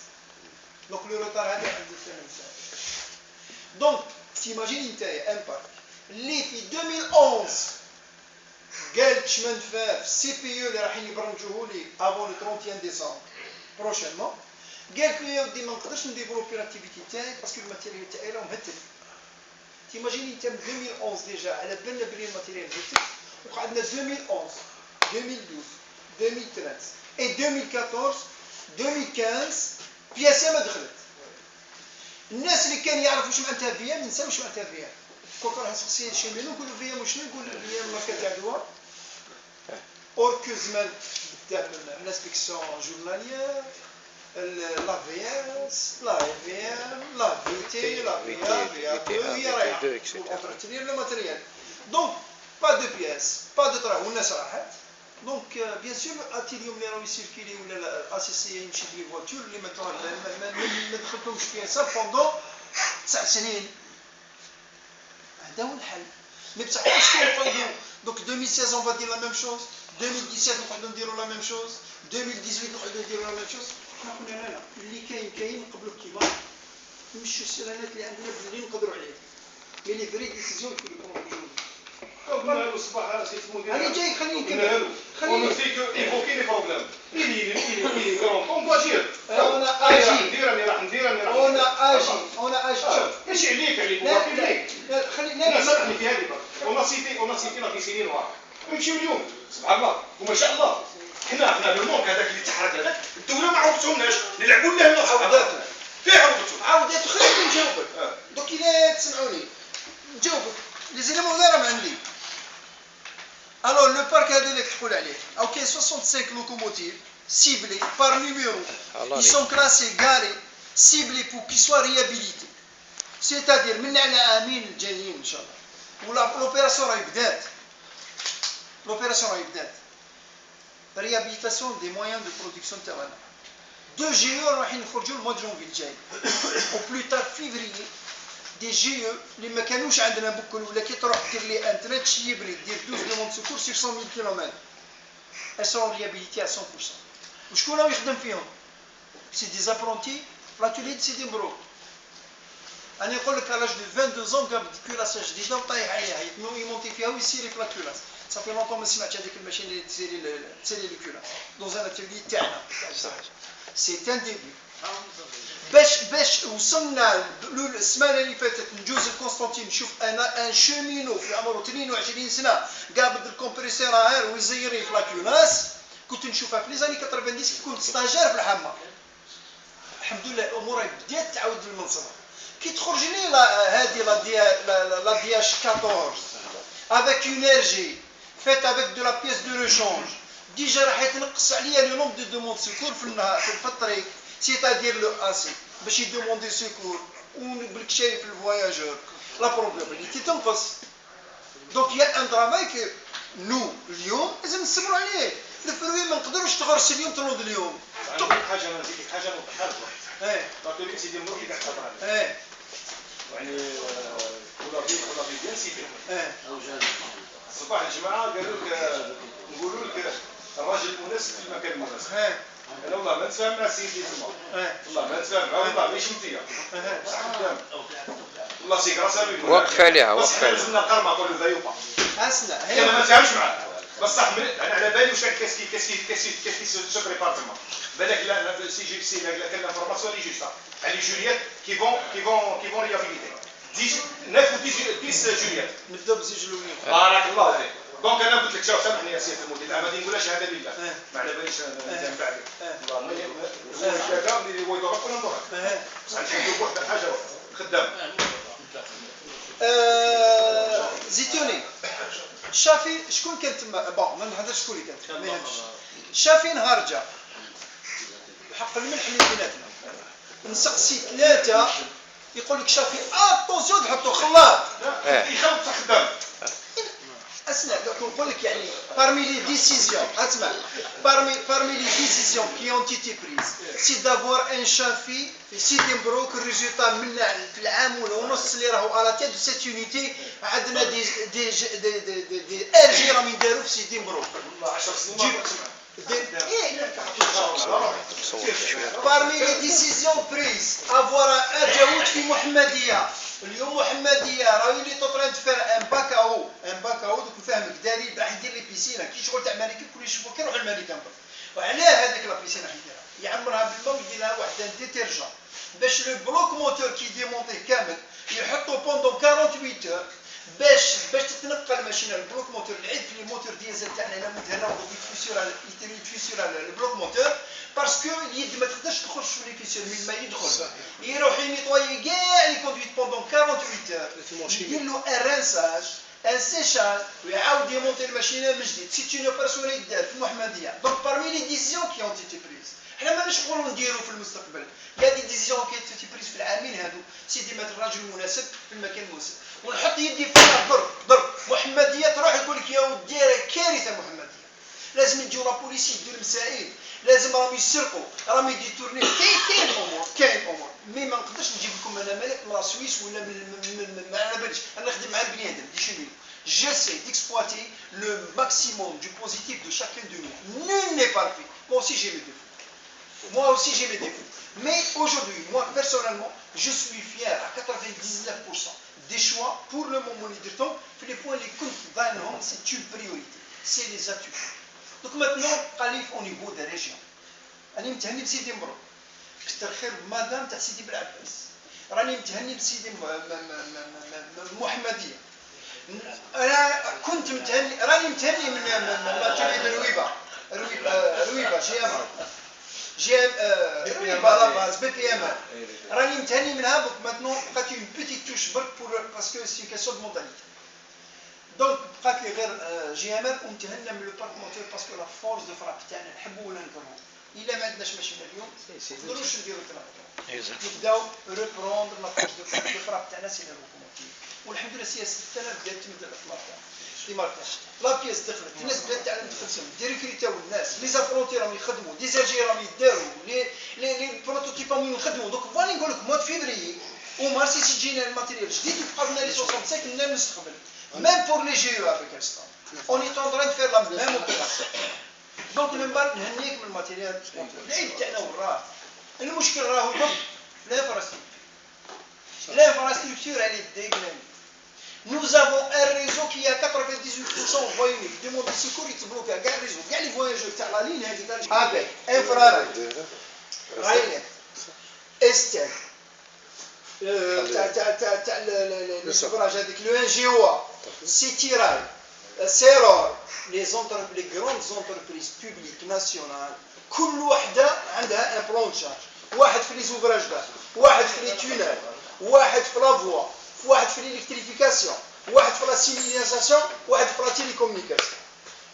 Donc le retard هذا عند الثمن ساعه. Donc, t'imagines un parc. اللي في 2011 قال شمن فاف CPE اللي راح يبرمجوه لي avant le 31 décembre prochainement قال لي يا ودي ما نقدرش نديفلوبي لاكتيفيتي تاعي باسكو الماتيريال تاعي راه مهتف. تيماجيني انت من 2011 ديجا على بالنا بلي الماتيريال مهتف وقعدنا 2011 2012 2013 et 2014 2015 بياسه ما دخلت. الناس اللي كانوا يعرفوا واش معناتها فيام ما نساوش واش معناتها فيام. كون راح نسقسي شي منو نقول فيام وشنو نقول فيام الماركه تاع الدواء اور كو زمان بدا لانسبكسيون جورناليه لا فياس لا فيام لا فيتي لا فيا هي رايحه اونترتينير لو ماتيريال. دونك با دو بياس با دو طرح والناس راحت دونك بيان سور الاتيليوم اللي راهو يسيركيلي ولا الاسيسي يمشي دي فواتور اللي ما دخلتهمش فيها سا بوندون 9 سنين هذا هو الحل مي بصح واش نقعدوا دونك 2016 اون فا دير لا ميم شوز 2017 نقعدوا نديروا لا ميم شوز 2018 نقعدوا نديروا لا ميم شوز حنا قلنا لا لا اللي كاين نقبلوا الكبار نمشيو السيرانات اللي عندنا اللي نقدروا عليه مي لي فري ديسيزيون يكونوا يكونوا قلنا له الصباح سي سمو انا جاي خليني قلنا له on ne fait que évoquer les problèmes il est grand on doit dire انا اجي ندير راني راح ندير راني راح انا اجي ماشي عليك عليك لا خليني انا سامحني في هذه on a cité لا سنين ورا نمشيو اليوم سبحان الله وما شاء الله حنا لو مونك هذاك اللي تحرك هذاك الدوله ما عوضتهمناش نلعبوا لنا عوضاتهم فيه عوضتهم خليني نجاوبك دوك الا تسمعوني نجاوبك لي زيليمون اللي راهم عندي alors le parc هذا اللي تقول عليه اوكي 65 locomotives ciblées par numéro ils sont classés garés ciblés pour qu'ils soient réhabilités c'est-à-dire من على عامين الجايين ان شاء الله ولا لوبيراسيون راهي بدات réhabilitation des moyens de production terrestre 2 GE رايحين يخرجوا الموا دو جونفي الجاي او بلو تار فيفريي دي جي او اللي ما كانوش عندنا بكل ولا كي تروح دير لي انترنت شي يبري دير 12 دوموند سكور sur 100 000 كيلومتر elles sont réhabilitées à 100%. وشكون راهو يخدم فيهم؟ سي دي زابرونتي لاتولي دي سيدي مبروك. انا نقول لك على دو 22 ans قابل كولاسه جديده وطايح عليها يمونتي فيها ويسيري في لا كولاس. صافي لونطون ما سمعتش هذيك الماشين اللي تسيري لي كولاس دون ان اتيلي تاعنا. سي ان ديبي. باش وصلنا السمانه اللي فاتت نجوز القسطنطين نشوف انا ان شومينو في عمره 22 سنه قابض الكومبريسور اير ويزيري في لاكيوناس كنت نشوفها في لي زاني 90 كنت ستاجير في الحمى. الحمد لله الامور بدات تعاود للمنصبه. كي تخرج لي هذه لا دي اش 14 avec une RG faite avec de la pièce de rechange ديجا راح يتنقص عليا لو نومبر دو دوموند سيكور في النهار في الطريق c'est-à-dire le AC باش يدوموندي سيكور وبالك شايف الفواياجور لا بروبابيليتي تنقص. دونك يا ان ترافاي كو نو اليوم لازم نصبروا عليه. الفروي ما نقدروش تغرس اليوم تنوض اليوم. حاجه انا نزيد حاجه نوضحها لك. باكو سيدي مروك اللي قاعد تهضر عليه. يعني ولا بيان سيدي. الصباح الجماعه قالوا لك نقولوا لك الراجل المناسب في المكان المناسب. انا والله ما نتفاهم مع سيدي زعما. والله ما نتفاهم معاه والله ماشي متيا. صح قدام. والله سي كراس وقف عليها وقف عليها. بس لازمنا القرمه نقول له ذا اسمع انا ما نتفاهمش معاه. بصح انا على بالي واش كاين سو ديبارتمون. بالك لا سي جي سي لا كان لافورماسيون اللي جوست على جولييت كي فون ريابيليتي 9 و 10 جولييت نبداو بزوج الاولين. بارك الله فيك. دونك انا قلت لك شوف سامحني يا سيدي المدير ما غادي نقولهاش هذا لله ما على باليش نتبع لك والله هو كذا اللي هو يضرب ولا نضرب بصح نحكيو بواحد الحاجه خدام. زيتوني شافي شكون كان تما بون ما نهضرش شكون اللي كان ما يهمش. شافي نهار جا بحق الملح اللي بيناتنا نسقسي 3 يقول لك شافي اتونسيون تحطوا خلاط يخلط خدام. اسمع نقول لك يعني parmi les décisions اسمع parmi les décisions qui ont été prises c'est d'avoir un شافي في سيدي مبروك. الريزولتا من في العام ونص اللي راهو على تيد سيت يونيتي عندنا دي ارجي راهم يداروا في سيدي مبروك والله 10 سنين parmi les décisions prises avoir un جاوت في محمديه. اليوم محمديه راهي اللي تطرد في ان باكاو دوك نفهمك داري راح يدير لي بيسينه كي شغل تاع مالكي كل يشوفوا كي يروح الملكان. وعلاه هذيك لا بيسينه راح يديرها يعمرها بالماء ويدير لها واحد ديتيرجون باش لو بلوك موتور كي ديمونتي كامل يحطوا بوندون 48 اور باش تتنقل الماشينه البلوك موتور العيب في الموتور ديزل تاعنا لا متهرب يتفيسيور على البلوك موتور باسكو اليد ما تقدرش تخرج في ليفيسيور من ما يدخل يروح ينيطوي كاع لي كوندويت بوندون 48 اور يدير له ان رانساج ان سيشاج ويعاود يمونتي الماشينه من جديد. سي اون اوبيراسيون اللي دار في المحمديه. دونك بارمي لي ديسيزيون كي اون تيتي بريز حنا ماناش نقولوا نديروا في المستقبل. يا دي ديسيزيون كي تيتي بريز في العامين هذو سيدي مات الراجل المناسب في المكان المناسب ونحط يدي فيها ضرب محمديه تروح تقول لك يا ودي راه كارثه محمديه لازم يجيو لابوليسي يديروا مسائل لازم راهم يسرقوا راهم يديتورني كاين امور مي ما نقدرش نجيب لكم انا ملك من سويس ولا ما على باليش انا نخدم مع البني ادم دي شنو j'essaie d'exploiter le maximum du positif de chacun de nous. Nul n'est parfait. Moi aussi j'ai mes défauts. Mais aujourd'hui, moi personnellement, je suis fier à 99% des choix pour le moment du temps. Les points les comptes c'est une priorité. C'est les atouts. Donc maintenant, Khalif au niveau des régions. أنا متهني بسيدي مبروك. كتر خير مدام تاع سيدي بالعباس. راني متهني بسيدي محمدية. أنا كنت متهني راني متهني من رويبة رويبة لاباز BPM راني متهني منها donc maintenant بقات une petite touche برك parce que c'est une question de mentalité donc بقات لي غير GMR ومتهنى من لو بارك موتور باسكو لا فورس دو فراب تاعنا نحبو ولا نكرهو إلا ما عندناش ماشينة اليوم ما نقدروش نديرو التراكتور نبداو ريبروندر لا فورس دو فراب تاعنا سي لوكوموتيف والحمد لله سياسة السنة بدات تمد الإطلاق لا بيس دخلت الناس بدات تعلم تخدم ديريكريتاو الناس لي زافرونتي راهم يخدموا دي زاجي راهم يداروا لي بروتوتيب راهم يخدموا دونك فاني نقول لك مود فيفريي ومارسي تجينا الماتيريال جديد وقعدنا لي 65 لنا المستقبل même pour les GE avec Alstom on est en train de faire la même opération donc من بعد نهنيك من الماتيريال العيب تاعنا وراه المشكل راهو l'infrastructure elle est déglinguée. Nous avons un réseau qui est à 98% voie unique. Demande de secours, il te bloque à gare réseau. Regarde les voyageurs, tu as la ligne avec infrarouge, Ryanair, Estelle, le sevrage avec le NGOA, Citirail, Seror, les grandes entreprises publiques nationales, كل واحدة عندها un plan de charge. واحد في les ouvrages d'art, واحد في les tunnels, واحد في la voie, واحد في l'électrification, واحد في la signalisation, واحد في la télécommunication.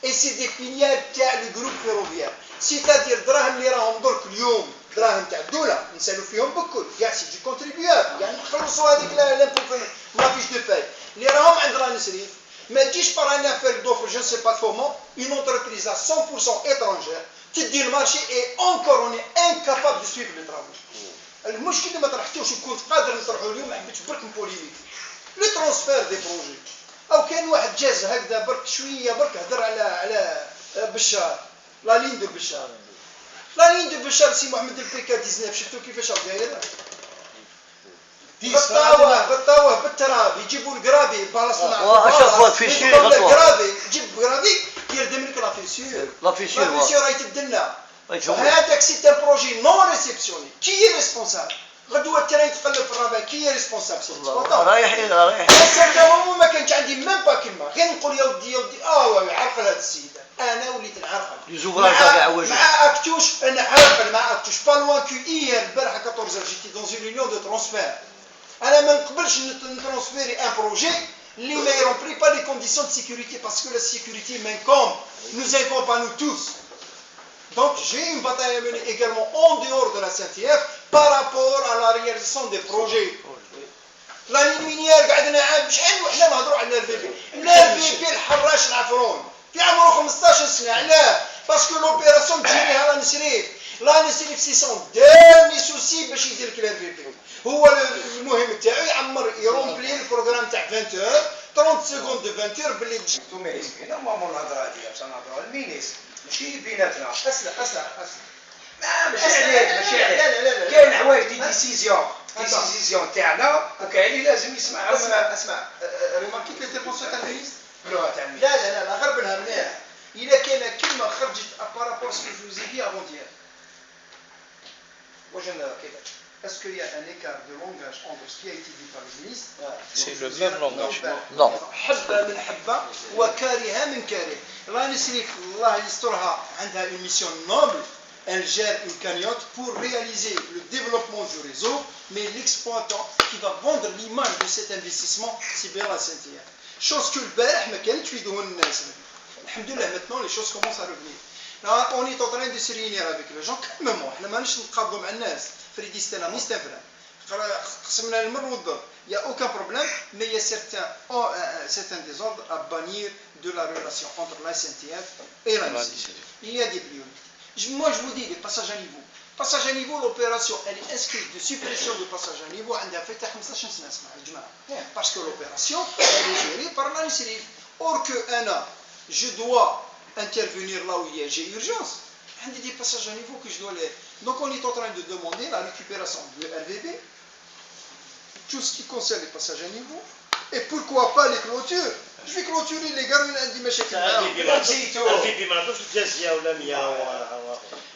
Et c'est des filiales تاع le groupe ferroviaire. C'est-à-dire دراهم اللي راهم درك اليوم دراهم تاع الدولة نسالو فيهم بكل كاع سي دي كونتريبيوبل يعني نخلصوا هذيك لامبو لا فيش دو باي اللي راهم عندنا نسريف ما تجيش par un appel d'offre je ne sais pas comment une entreprise à 100% étrangère تدي المارشي et encore on est incapable de suivre les travaux. المشكل اللي ما طرحتوش وكنت قادر نطرحه اليوم ما حبيتش برك نبوليميك لو ترانسفير دي بروجي او كان واحد جاز هكذا برك شويه برك هضر على بشار لا لين دو بشار لا لين دو بشار سي محمد البيكا 19 شفتوا كيفاش داير غطاوه بالتراب يجيبوا القرابي بلاصه اشوف في شيء القرابي جيب قرابي يردم لك لا فيسيور راهي تبدلنا هذاك سي ان بروجي نون ريسبسيوني كي ريسبونسابل غدوه التران يتقلب في الربع كي ريسبونسابل رايح سيرتو ما كانش عندي ميم با كلمه غير نقول يا ودي عرقل هذا السيد انا وليت نعرقل مع اكتوش انا عرقل مع اكتوش با لوان كو ايير البارح 14 جيتي دون اون ريونيون دو ترانسفير انا ما نقبلش نترانسفيري ان بروجي اللي ما يرونبلي با لي كونديسيون دو سيكوريتي باسكو لا سيكوريتي مانكوم nous incombe à nous tous. Donc j'ai une bataille à mener également en dehors de la CNTF par rapport à la réalisation des projets. La ligne minière قعدنا عام شحال وحنا نهضروا على الRVP. الRVP الحراش العفرون في عمره 15 سنة علاه باسكو لوبيراسيون تجيني على نسريف. لا نسريف سي سون ديرني سوسي باش يدير لك الRVP. هو المهم تاعو يعمر يرومبلي البروغرام تاع 20 heures 30 secondes de 20 heures باللي انتم مينيسم نورمالمون الهضره هذه باش نهضروا على المينيسم ماشي بيناتنا اسمع ماشي عليك كاين حوايج دي ديسيزيون تاعنا وكاين اللي لازم يسمعهم اسمع ريماركي الانترفونسيون تاع المينيستر لا غربلها مليح الا كاين كلمه خرجت بارابور سكو جوزيفي افونتيير واش انا كذا Est-ce qu'il y a un écart de langage entre ce qui a été dit par le ministre C'est le même langage. Non. حبة من حبة وكارهة من كاره. الله نسريف الله يسترها عندها une mission noble. Elle gère une cagnotte pour réaliser le développement du réseau, mais l'exploitant qui va vendre l'image de cet investissement, c'est bien la CNTF. Chose que البارح ما كانتش في ذهن الناس. الحمد لله maintenant les choses commencent à revenir. Là, on est en train de se réunir avec les gens calmement. احنا ماناش نتقابلوا مع الناس. فريدي ستانا مستفرا قسمنا المر والضر. Il n'y a aucun problème, mais il y a certains désordres à bannir de la relation entre la SNTF et la NICI. Il y a des priorités. Moi, je vous dis, les passages à niveau. Passage à niveau, l'opération, elle est inscrite de suppression de passage à niveau. Parce que l'opération, elle est gérée par la NICI. Or que je dois intervenir là où j'ai urgence. Il y a des passages à niveau que je dois les... Donc on est en train de demander la récupération du RVB, tout ce qui concerne les passages à niveau, et pourquoi pas les clôtures. Je vais clôturer les gars من عندي مشاكل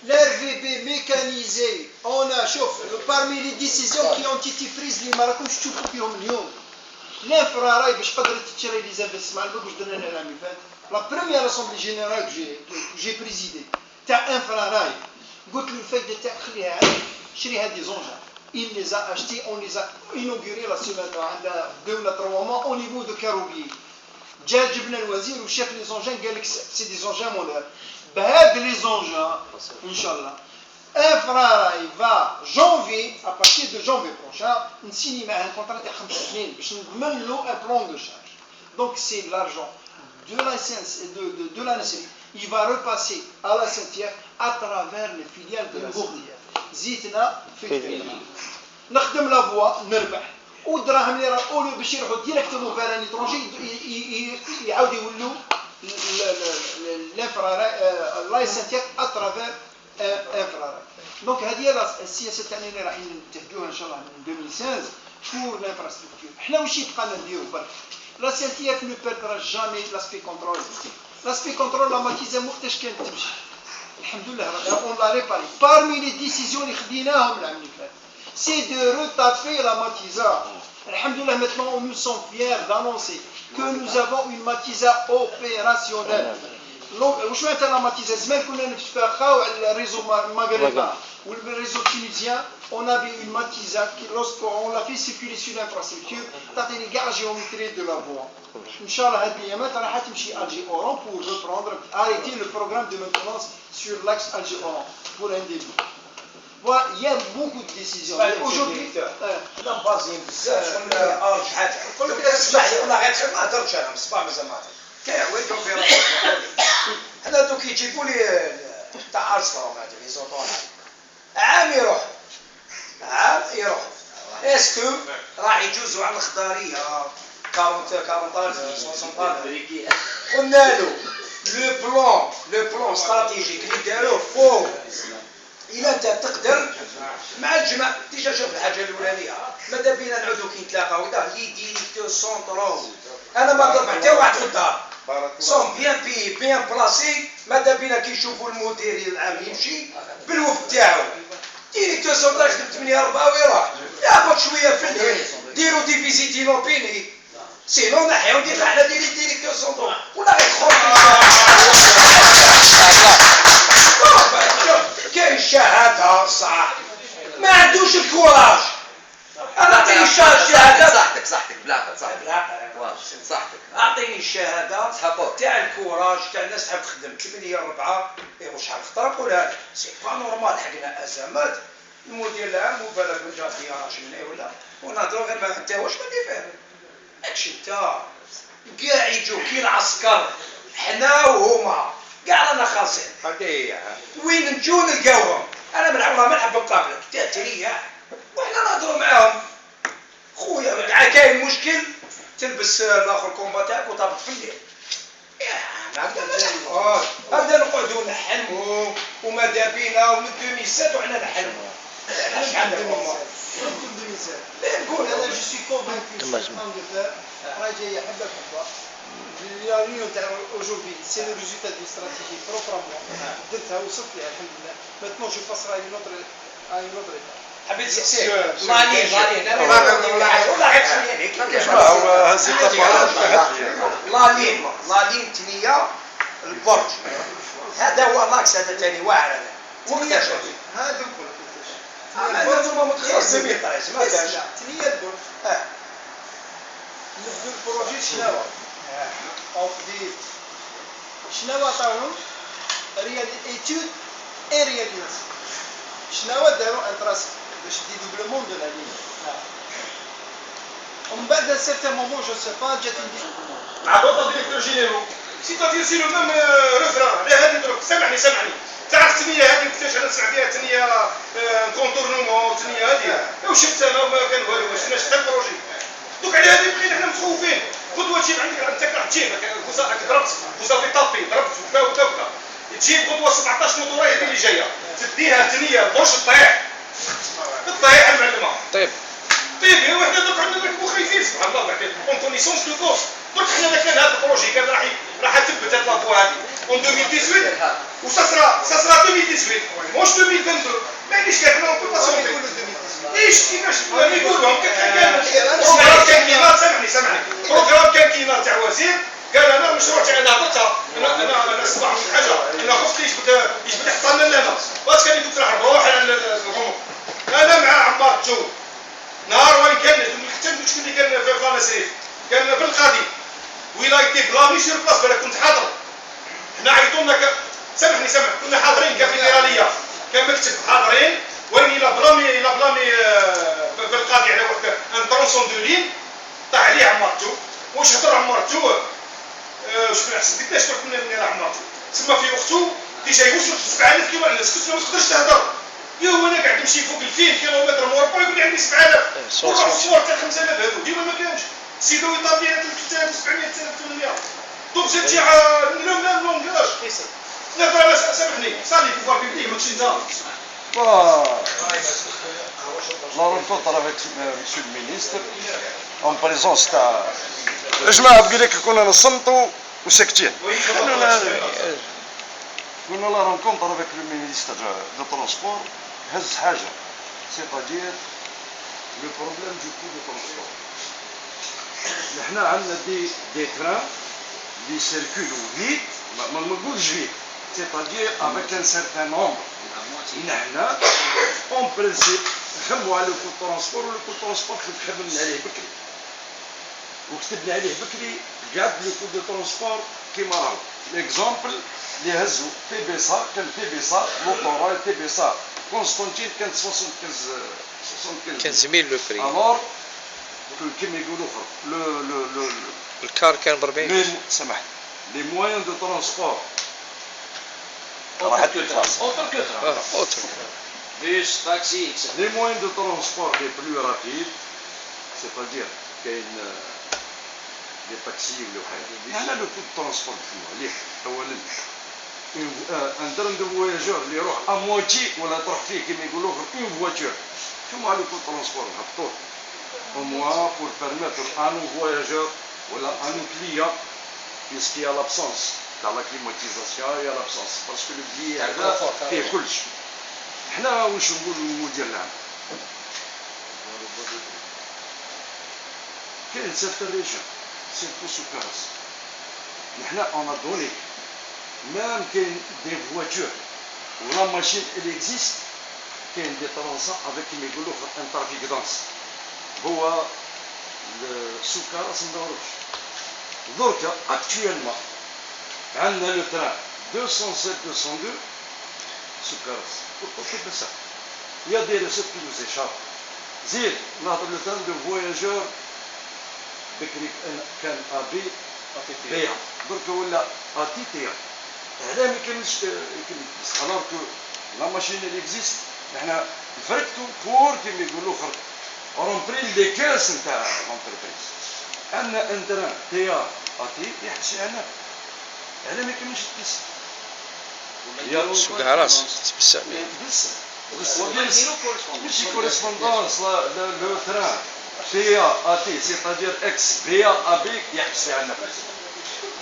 l'RVB mécanisé. On a parmi les décisions qui ont été prises اللي ما راكمش تشوفوا فيهم اليوم l'infrarail باش قدرت تشري لي زاد اسمع البوك واش درنا العام اللي فات. La première assemblée générale que j'ai présidée تاع infrarail قلت له الفايده تاعك خليها عندك شري هذه زونجا. Il les a achetés, on les a inaugurés la semaine عندها 2 ou 3 mois au niveau de Caroubier. جا جبنا الوزير وشاف لي زونجان قال لك سي دي زونجان مودير. بهاد لي زونجان ان شاء الله Infrarail va janvier, à partir de janvier prochain, on signe un contrat de 5 سنين باش نضمن له un plan de charge. Donc c'est l'argent de la NCI. Il va repasser à la SNTF à travers les filiales de la SNTF. زيتنا في الفيلم. نخدم لا فوا نربح. والدراهم اللي راهو باش يروحوا ديريكتومون فير ان ايترونجي يعاودوا يولوا لا SNTF à travers infrared. Donc هذه السياسه تاعنا اللي راح نتبعوها ان شاء الله من 2016 pour l'infrastructure. حنا واش يبقى نديرو برك. La SNTF ne perdra jamais l'aspect contrôle. L'aspect contrôle la ماتيزا وقتاش كانت تمشي. الحمد لله on l'a réparé. Parmi les décisions اللي خديناهم العام اللي فات, c'est de retaper la Matiza. Alhamdoulilah, maintenant nous sommes fiers d'annoncer que nous avons une Matiza opérationnelle. واش معناتها لا ماتيزا زمان كنا نتفاخاو على الريزو مغربي والريزو تونيزيان on avait une Matiza qui lorsqu'on l'a fait circuler sur l'infrastructure تعطيني كاع géométrie de la voie. ان شاء الله هذه الايامات راح تمشي Alger Oran pour reprendre arrêter le programme de maintenance sur l'axe Alger Oran pour un début. Voilà, il y a beaucoup de décisions. Aujourd'hui, حنا مبازين بزاف شغل ارجحات. كل اسمح لي والله غير ما هضرتش انا من الصباح مازال ما هضرت. كيعودوا في راسهم. حنا دوك يجيبوا لي تاع ارسنال هذا لي زوطون عام يروح عام يروح اسكو راح يجوزوا على الخضاريه 40 قلنا له لو بلان استراتيجيك اللي داروه فوق إلا أنت تقدر مع الجماعة ديجا شوف الحاجة الأولانية ماذا بينا نعودو كي نتلاقاو لي ديريكتور سونطرو أنا ما ضرب حتى واحد في الدار سون بيان بلاسي ماذا بينا كي يشوفوا المدير العام يمشي بالوفد تاعو ديريكتور سونطرو يخدم 8 4 ويروح يهبط شوية في الليل ديروا دي فيزيتي لوبيني سينو نحيو ندير على ديريكتور سونطرو ولا غير كاين الشهادة صح ما عندوش الكوراج انا اعطيني الشهادة صحتك بلاقة صحتك اعطيني الشهادة تاع الكوراج تاع الناس تحب تخدم 8/4 ايوا شحال خطره نقولها سي با نورمال حقنا ازمات المدير العام وبالك من جات دياراش مني ولا ونهضروا غير ما انت واش ما فاهم داكشي انت كاع يجوا كي العسكر حنا وهما كاع رانا خالصين وين نجو نلقاوهم انا من والله ما نحب نقابلك تريح وحنا نهضروا معاهم خويا كاع كاين مشكل تلبس الاخر كومبا تاعك وطابط في الليل هذا نقعدوا نحلموا وماذا بينا ومن 2007 وحنا نحلموا شحال نقول انا جو سوي كونفانكو ان دو فير راهي جايه حبه بحبه La réunion aujourd'hui, c'est le résultat d'une stratégie propre à moi. Maintenant, je passerai à une autre étape. حبيت سكسي لانين لانين تنية البرج هذا هو لاكس هذا ثاني واعر هذا وقتاش هذا هذا ما متخصص به طريق ما كانش تنية البرج نبدو البروجي شناوة of the شنو عطاوهم ريال ايتود اي رياليزاسيون شنو داروا ان تراس باش dédoublement de la ligne. ومن بعد un certain moment je sais pas جات مع d'autres directeurs généraux. C'est-à-dire c'est le même refrain. على هذه الدرك سامحني تاع الثنيه هذه كيفاش انا نسمع فيها ثنيه كونتورنومون ثنيه هذه واش شفت انا ما كان والو ما شفناش حتى البروجي دوك على هذه بقينا حنا متخوفين قدوه تجيب عندك انت راح تجيب ضربت وصافي طابي ضربت وكذا وكذا وكذا تجيب قدوه 17 موتور هذه اللي جايه تديها ثنيه البرج تطيح المعلمه طيب وحنا دوك عندنا نكونوا خايفين سبحان الله بعدين اون كونيسونس دو كوست درك حنا كان هذا البروجي كان راح تثبت هاد لافوا هذه اون 2018 و سا سرا 2018 موش 2022 ما عنديش كاع حنا اون بو با سونتي ايش كيفاش يقولوا كان سامحني بروغرام كان كاين تاع وزير قال انا المشروع تاعي انا هبطها انا اسمع من حاجه انا خفت يجبد يحطنا لنا واش كان يقول راح نروح على الغموض انا مع عمار جو نهار وين كان حتى شكون اللي كان في فلانسريف كان بالقاضي ولايتي بلامي سير بلاص بالك كنت حاضر حنا عيطوا لنا سامحني كنا حاضرين كافيتيراليه كان مكتب حاضرين وين الى بلامي بالقاضي على واحد ان ترونسون دو لين طاح عليه عمارتو واش هضر عمارتو شكون احسن قداش درك من راه عمارتو تسمى في وقتو كي جاي وصل 7000 كيلو على سكت ما تقدرش تهضر انا قاعد نمشي فوق 2000 كيلومتر مربع يقول لي عندي 7000 ونروح الصور تاع 5000 هذو ديما ما كانوش سيدو يطابي 3700 3800 دونك جات تاع لا لونغاج نهضر انا سامحني صالي بوفوار بيبليك ماشي انت La rencontre avec Monsieur le ministre, en présence de الجماعة بقول لك كنا نصمتوا وساكتين. كنا لا رونكونتر avec le ministre de transport هز حاجة c'est-à-dire le problème du coût de transport. نحنا عندنا دي تران اللي سيركولو فيت ما نقولش فيت c'est-à-dire avec un certain nombre. نحنا اون برينسيپ نخمموا على الكو ترونسبور والكو ترونسبور خممنا عليه بكري وكتبنا عليه بكري قعد لو كو دو ترونسبور كيما راهو ليكزومبل اللي هزوا تي بي سا كان تي بي سا موتوراي تي بي سا كونستانتين كانت 15000 لو بري الور كيما يقولوا اخر الكار كان ب 40 سامحني لي مويان دو ترونسبور bus, taxi, etc. Les moyens de transport les plus rapides, c'est-à-dire qu'il y a des taxis ou le حاجة. le coût de transport مليح أولا. Un train de voyageur اللي يروح à moitié ولا تروح فيه كما يقولوا une voiture. شنو على le coût de transport نحطوه au moins pour permettre à nos voyageurs ولا à nos clients puisqu'il y a l'absence dans la climatisation il y a l'absence parce que le billet هذا فيه كلش. احنا واش نقولوا للمدير العام كاين سيرتان ريجون سيرتو سوكاراس نحنا اون دوني مام كاين دي فواتور ولا ماشين اللي اكزيست كاين دي ترونسا افيك كيما يقولوا ان ترافيك دانس هو سوكاراس مدوروش دركا اكتويلمون عندنا لو تران 207 202 سوكاراس بس il y a des recettes qui nous échappent زين نهضر لو تان دو فواياجور بكري كان ابي بيع درك ولا اتي تي هذا ما كانش يكمل الوغ كو لا ماشين اللي اكزيست احنا فرقتو بور كيما يقولوا اخر رومبري لي كاس نتاع لونتربريز عندنا ان تران تي اتي يحشي هنا هذا ما كانش يتقيس سوكاراس تبسع ماشي كوريسبوندونس لو تران بي ا تي c'est-à-dire اكس بي ا بي يحبس عندنا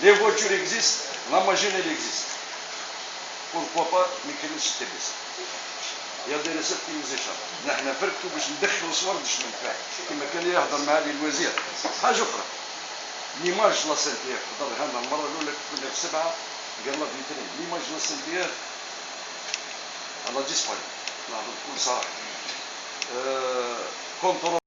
لي فواتور اكزيست لا ماشين اللي اكزيست pourquoi pas ما كاينش تبس يا دي ريسيت كي نزيشا نحنا فرقتو باش ندخلوا صور باش ننفع كما كان يهضر معالي الوزير حاجه اخرى ليماج لا سنتيير هضر هنا المره الاولى كنا في 7 قال لنا فيترين ليماج لا سنتيير على ديسباي نهضر بكل صراحه كونترول